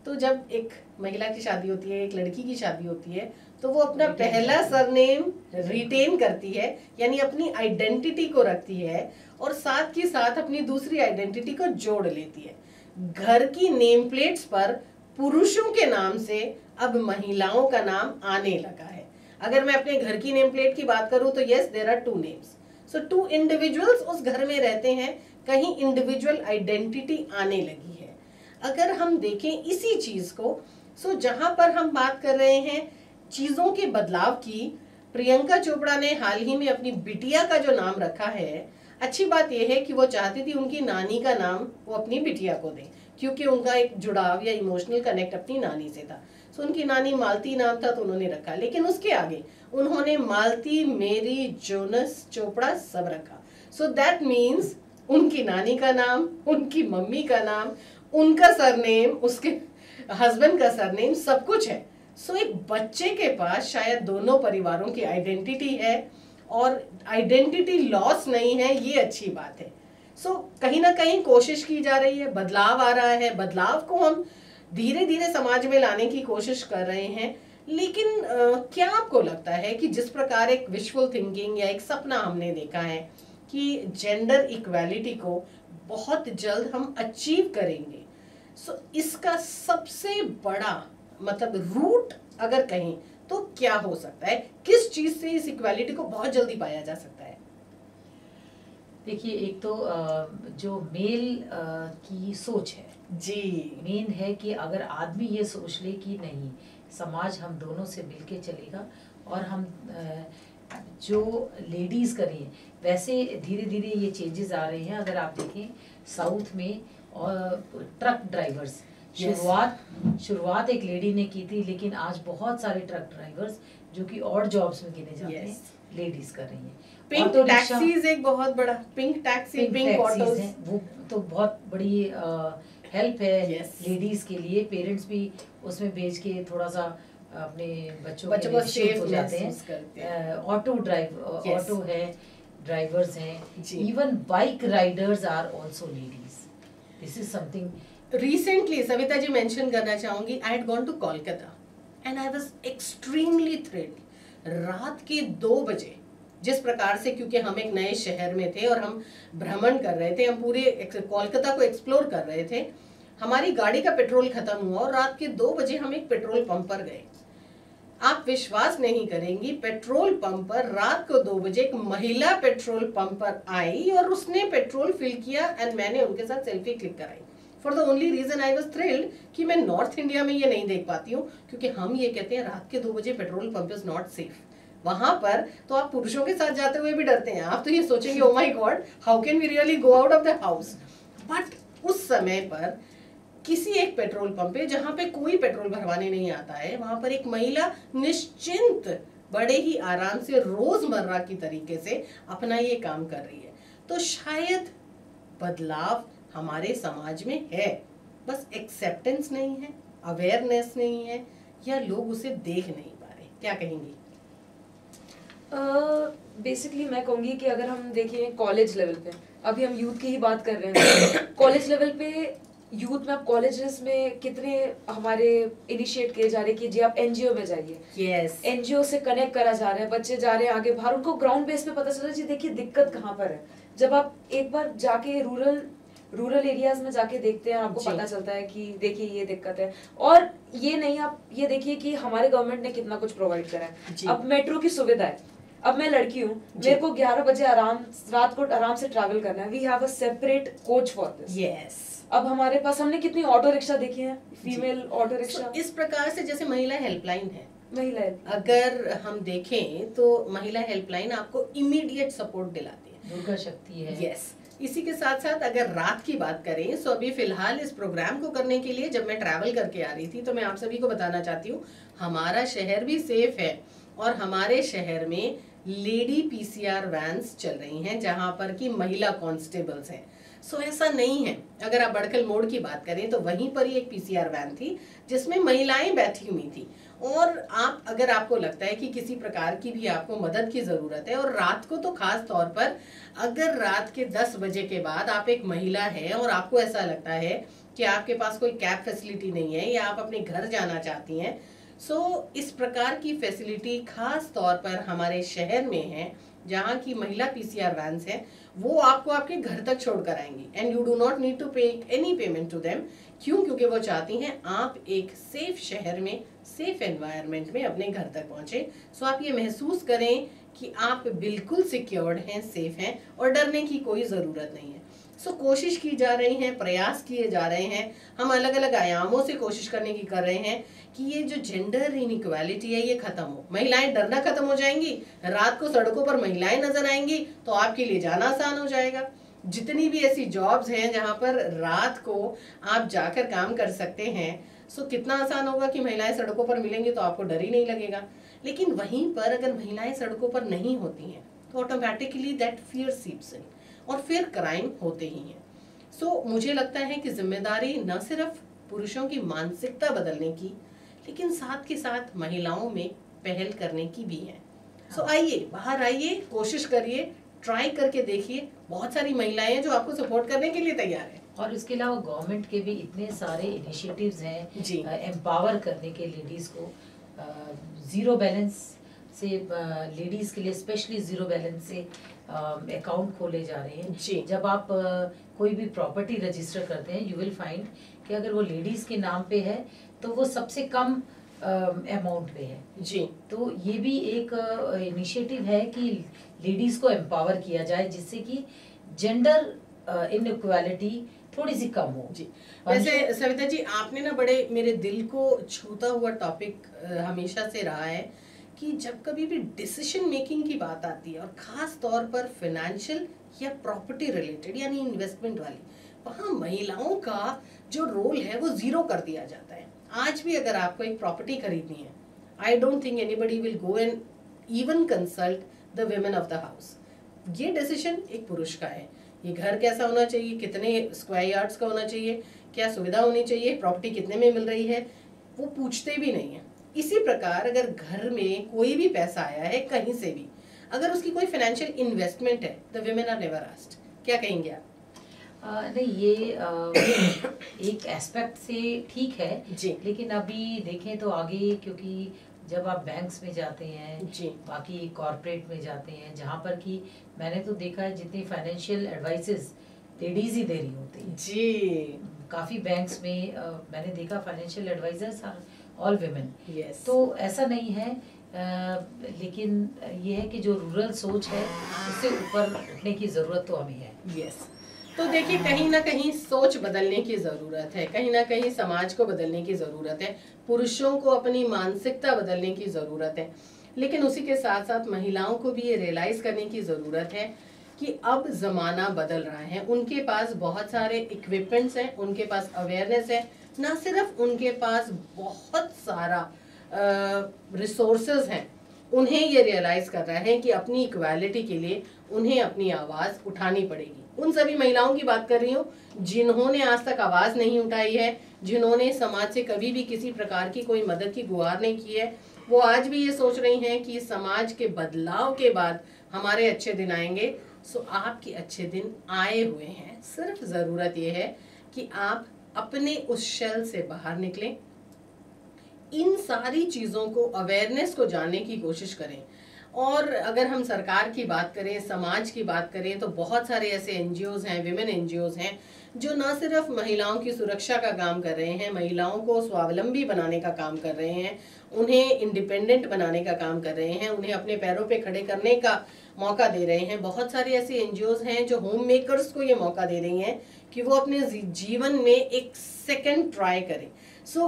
तो जब एक महिला की शादी होती है, एक लड़की की शादी होती है, तो वो अपना पहला सरनेम रिटेन करती है, यानी अपनी आइडेंटिटी को रखती है और साथ के साथ अपनी दूसरी आइडेंटिटी को जोड़ लेती है। घर की नेम प्लेट्स पर पुरुषों के नाम से अब महिलाओं का नाम आने लगा है। अगर मैं अपने घर की नेम प्लेट की बात करूं तो yes, there are 2 names, so 2 individuals उस घर में रहते हैं, कहीं इंडिविजुअल आइडेंटिटी आने लगी है। अगर हम देखें इसी चीज को, सो जहां पर हम बात कर रहे हैं चीजों के बदलाव की, प्रियंका चोपड़ा ने हाल ही में अपनी बिटिया का जो नाम रखा है, अच्छी बात यह है कि वो चाहती थी उनकी नानी का नाम वो अपनी बिटिया को दें, क्योंकि उनका एक जुड़ाव या इमोशनल कनेक्ट अपनी नानी से था। सो उनकी नानी मालती नाम था तो उन्होंने रखा, लेकिन उसके आगे उन्होंने मालती, मेरी, जोनस, चोपड़ा सब रखा। सो दैट मीन्स उनकी नानी का नाम, उनकी मम्मी का नाम, उनका सरनेम, उसके हस्बैंड का सरनेम, सब कुछ है। सो एक बच्चे के पास शायद दोनों परिवारों की आइडेंटिटी है और आइडेंटिटी लॉस नहीं है, ये अच्छी बात है। सो कहीं ना कहीं कोशिश की जा रही है, बदलाव आ रहा है, बदलाव को हम धीरे धीरे समाज में लाने की कोशिश कर रहे हैं। लेकिन क्या आपको लगता है कि जिस प्रकार एक विजुअल थिंकिंग या एक सपना हमने देखा है कि जेंडर इक्वालिटी को बहुत जल्द हम अचीव करेंगे, सो इसका सबसे बड़ा मतलब रूट अगर कहें तो क्या हो सकता है? किस चीज से इस इक्वालिटी को बहुत जल्दी पाया जा सकता है? देखिए, एक तो जो मेल की सोच है जी, मेन है कि अगर आदमी ये सोच ले कि नहीं, समाज हम दोनों से मिलके चलेगा और हम जो लेडीज करें, वैसे धीरे धीरे ये चेंजेस आ रहे हैं। अगर आप देखें साउथ में और ट्रक ड्राइवर्स, शुरुआत एक लेडी ने की थी, लेकिन आज बहुत सारे ट्रक ड्राइवर्स जो कि और जॉब्स में गिने जाते हैं, लेडीज कर रही हैं। पिंक टैक्सीज एक बहुत बड़ा, पिंक टैक्सी, पिंक ऑटोज हैं, वो तो बहुत बड़ी हेल्प है लेडीज के लिए। पेरेंट्स भी उसमें बेच के थोड़ा सा अपने बच्चों को सेफ हो जाते हैं। ऑटो है, ड्राइवर्स हैं, even bike riders are also ladies. This is something recently Savita ji mention करना चाहूंगी, I had gone to Kolkata and I was extremely thrilled. रात के 2 बजे जिस प्रकार से, क्योंकि हम एक नए शहर में थे और हम भ्रमण कर रहे थे, हम पूरे कोलकाता को एक्सप्लोर कर रहे थे, हमारी गाड़ी का पेट्रोल खत्म हुआ और रात के 2 बजे हम एक पेट्रोल पंप पर गए। आप विश्वास नहीं करेंगी, पेट्रोल पंप पर रात को 2 बजे एक महिला पेट्रोल पंप पर आई और उसने पेट्रोल फिल किया एंड मैंने उनके साथ सेल्फी क्लिक कराई। For the only reason I was thrilled कि मैं नॉर्थ इंडिया में ये नहीं देख पाती हूँ, क्योंकि हम ये कहते हैं रात के 2 बजे petrol pump is not safe. वहां पर तो आप पुरुषों के साथ जाते हुए भी डरते हैं, आप तो ये सोचेंगे oh my God, how can we really go out of the house. But उस समय पर किसी एक पेट्रोल पंप पे, जहां पे कोई पेट्रोल भरवाने नहीं आता है, वहां पर एक महिला निश्चिंत बड़े ही आराम से रोजमर्रा की तरीके से अपना ये काम कर रही है। तो शायद बदलाव हमारे समाज में है, बस एक्सेप्टेंस नहीं है, अवेयरनेस नहीं है, या लोग उसे देख नहीं पा रहे। क्या कहेंगी? बेसिकली मैं कहूँगी कि अगर हम देखें कॉलेज लेवल पे, अभी हम यूथ की ही बात कर रहे हैं, कॉलेज लेवल पे यूथ में, आप कॉलेजेस में कितने हमारे इनिशिएट किए जा रहे हैं कि जी आप एनजीओ में जाइए, एनजीओ से कनेक्ट करा जा रहा है, बच्चे जा रहे हैं आगे बाहर, उनको ग्राउंड बेस पे पता चल रहा है जी देखिए दिक्कत कहाँ पर है। जब आप एक बार जाके रूरल एरियाज में जाके देखते हैं, आपको पता चलता है कि देखिए ये दिक्कत है। और ये नहीं, आप ये देखिए कि हमारे गवर्नमेंट ने कितना कुछ प्रोवाइड करा है। अब मेट्रो की सुविधा है, अब मैं लड़की हूँ, मेरे को 11 बजे रात को आराम से ट्रैवल करना है, we have a separate coach for this. अब हमारे पास, हमने कितनी ऑटो रिक्शा देखी है, फीमेल ऑटो रिक्शा। इस प्रकार से जैसे महिला हेल्पलाइन है, अगर हम देखें तो महिला हेल्पलाइन आपको इमीडिएट सपोर्ट दिलाती है, दुर्गा शक्ति है। यस। इसी के साथ साथ अगर रात की बात करें, सो अभी फिलहाल इस प्रोग्राम को करने के लिए जब मैं ट्रैवल करके आ रही थी तो मैं आप सभी को बताना चाहती हूँ, हमारा शहर भी सेफ है और हमारे शहर में लेडी पीसीआर वैन्स चल रही हैं जहां पर कि महिला कांस्टेबल्स हैं। सो ऐसा नहीं है। अगर आप बड़कल मोड़ की बात करें तो वहीं पर ही एक पीसीआर वैन थी जिसमें महिलाएं बैठी हुई थी। और आप अगर आपको लगता है कि किसी प्रकार की भी आपको मदद की जरूरत है, और रात को तो खास तौर पर अगर रात के 10 बजे के बाद आप एक महिला है और आपको ऐसा लगता है कि आपके पास कोई कैब फैसिलिटी नहीं है या आप अपने घर जाना चाहती हैं, सो इस प्रकार की फैसिलिटी खास तौर पर हमारे शहर में है जहाँ की महिला पीसीआर वैन्स हैं, वो आपको आपके घर तक छोड़ कर आएंगी and you do not need to pay any payment to them. क्यों? क्योंकि वो चाहती हैं आप एक सेफ शहर में, सेफ एनवायरनमेंट में अपने घर तक पहुंचे। सो आप ये महसूस करें कि आप बिल्कुल सिक्योर्ड हैं, सेफ हैं और डरने की कोई ज़रूरत नहीं है। सो कोशिश की जा रही है, प्रयास किए जा रहे हैं, हम अलग अलग आयामों से कोशिश करने की कर रहे हैं कि ये जो जेंडर इनइक्वालिटी है ये खत्म हो। महिलाएं डरना खत्म हो जाएंगी, रात को सड़कों पर महिलाएं नजर आएंगी तो आपके लिए जाना आसान हो जाएगा। जितनी भी ऐसी जॉब्स हैं जहां पर रात को आप जाकर काम कर सकते हैं, सो कितना आसान होगा कि महिलाएं सड़कों पर मिलेंगी तो आपको डर ही नहीं लगेगा। लेकिन वहीं पर अगर महिलाएं सड़कों पर नहीं होती हैं तो ऑटोमेटिकली दैट फियर सीप्स इन और फिर क्राइम होते ही हैं। सो मुझे लगता है कि जिम्मेदारी न सिर्फ पुरुषों की मानसिकता बदलने की, लेकिन साथ के साथ महिलाओं में पहल करने की भी है। सो आइए, बाहर आइए, कोशिश करिए, ट्राई करके देखिए। बहुत सारी महिलाएं हैं जो आपको सपोर्ट करने के लिए तैयार है। और इसके अलावा गवर्नमेंट के भी इतने सारे इनिशिएटिव्स हैं जी एम्पावर करने के लेडीज को। जीरो बैलेंस से लेडीज के लिए स्पेशली जीरो बैलेंस से अकाउंट खोले जा रहे हैं जी। जब आप कोई भी प्रॉपर्टी रजिस्टर करते हैं, यू विल फाइंड कि अगर वो लेडीज के नाम पे है तो वो सबसे कम अमाउंट पे है जी। तो ये भी एक इनिशिएटिव है कि लेडीज को एम्पावर किया जाए जिससे कि जेंडर इनइक्वालिटी थोड़ी सी कम हो जी। वैसे सविता जी, आपने ना बड़े मेरे दिल को छूता हुआ टॉपिक हमेशा से रहा है कि जब कभी भी डिसीजन मेकिंग की बात आती है और खास तौर पर फाइनेंशियल या प्रॉपर्टी रिलेटेड यानी इन्वेस्टमेंट वाली, वहाँ महिलाओं का जो रोल है वो जीरो कर दिया जाता है। आज भी अगर आपको एक प्रॉपर्टी खरीदनी है, I don't think anybody will go and even consult the women of the house. ये डिसीजन एक पुरुष का है। ये घर कैसा होना चाहिए, कितने स्क्वायर यार्ड्स का होना चाहिए, क्या सुविधा होनी चाहिए, प्रॉपर्टी कितने में मिल रही है, वो पूछते भी नहीं है। इसी प्रकार अगर घर में कोई भी पैसा आया है कहीं से भी, अगर उसकी कोई फाइनेंशियल इन्वेस्टमेंट है, the women are never asked. क्या कहेंगे आप? नहीं, ये एक एस्पेक्ट से ठीक है जी। लेकिन अभी देखें तो आगे, क्योंकि जब आप बैंक्स में जाते हैं जी, बाकी कॉर्पोरेट में जाते हैं, जहाँ पर कि मैंने तो देखा है जितनी फाइनेंशियल एडवाइसेस लेडीज ही दे रही होती है जी। काफ़ी बैंक्स में मैंने देखा financial advisors are all women. Yes. तो ऐसा नहीं है, लेकिन ये है कि जो रूरल सोच है उससे ऊपर उठने की ज़रूरत तो हमें है। यस। तो देखिए, कहीं ना कहीं सोच बदलने की ज़रूरत है, कहीं ना कहीं समाज को बदलने की ज़रूरत है, पुरुषों को अपनी मानसिकता बदलने की ज़रूरत है। लेकिन उसी के साथ साथ महिलाओं को भी ये रियलाइज़ करने की ज़रूरत है कि अब ज़माना बदल रहा है। उनके पास बहुत सारे इक्विपमेंट्स हैं, उनके पास अवेयरनेस है, ना सिर्फ उनके पास बहुत सारा रिसोर्सेज हैं, उन्हें ये रियलाइज कर रहा है कि अपनी इक्वालिटी के लिए उन्हें अपनी आवाज़ उठानी पड़ेगी। उन सभी महिलाओं की बात कर रही हूँ जिन्होंने आज तक आवाज़ नहीं उठाई है, जिन्होंने समाज से कभी भी किसी प्रकार की कोई मदद की गुहार नहीं की है। वो आज भी ये सोच रही हैं कि समाज के बदलाव के बाद हमारे अच्छे दिन आएंगे। सो आपके अच्छे दिन आए हुए हैं, सिर्फ ज़रूरत ये है कि आप अपने उस शेल से बाहर निकलें, इन सारी चीज़ों को, अवेयरनेस को जानने की कोशिश करें। और अगर हम सरकार की बात करें, समाज की बात करें, तो बहुत सारे ऐसे एनजीओज हैं, विमेन एनजीओज हैं, जो न सिर्फ महिलाओं की सुरक्षा का काम कर रहे हैं, महिलाओं को स्वावलंबी बनाने का काम कर रहे हैं, उन्हें इंडिपेंडेंट बनाने का काम कर रहे हैं, उन्हें अपने पैरों पे खड़े करने का मौका दे रहे हैं। बहुत सारे ऐसे एनजीओज हैं जो होम मेकर्स को ये मौका दे रही हैं कि वो अपने जीवन में एक सेकेंड ट्राई करें। So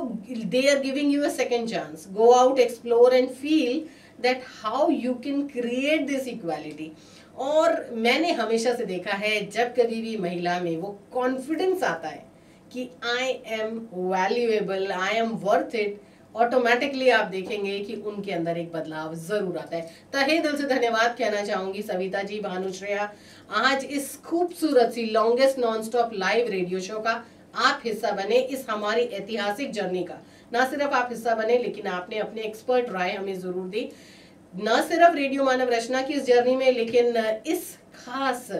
they are giving you a second chance. Go out, explore and feel that how you can create this equality. और मैंने हमेशा से देखा है जब कभी भी महिला में वो कॉन्फिडेंस आता है कि I am valuable, I am worth it, automatically आप देखेंगे कि उनके अंदर एक बदलाव जरूर आता है। तहे दिल से धन्यवाद कहना चाहूंगी सविता जी, भानुश्रेया, आज इस खूबसूरत सी longest non stop live radio show का आप हिस्सा बने, इस हमारी ऐतिहासिक जर्नी का ना सिर्फ आप हिस्सा बने लेकिन आपने अपने एक्सपर्ट राय हमें जरूर दी, न सिर्फ रेडियो मानव रचना की इस जर्नी में लेकिन इस खास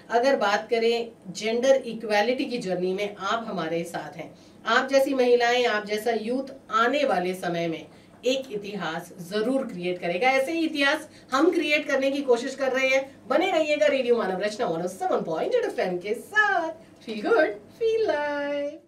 अगर बात करें जेंडर इक्वालिटी की जर्नी में आप हमारे साथ हैं। आप जैसी महिलाएं, आप जैसा यूथ आने वाले समय में एक इतिहास जरूर क्रिएट करेगा। ऐसे ही इतिहास हम क्रिएट करने की कोशिश कर रहे हैं। बने रहिएगा रेडियो मानव रचना 107.8 FM के साथ। Feel good, feel live.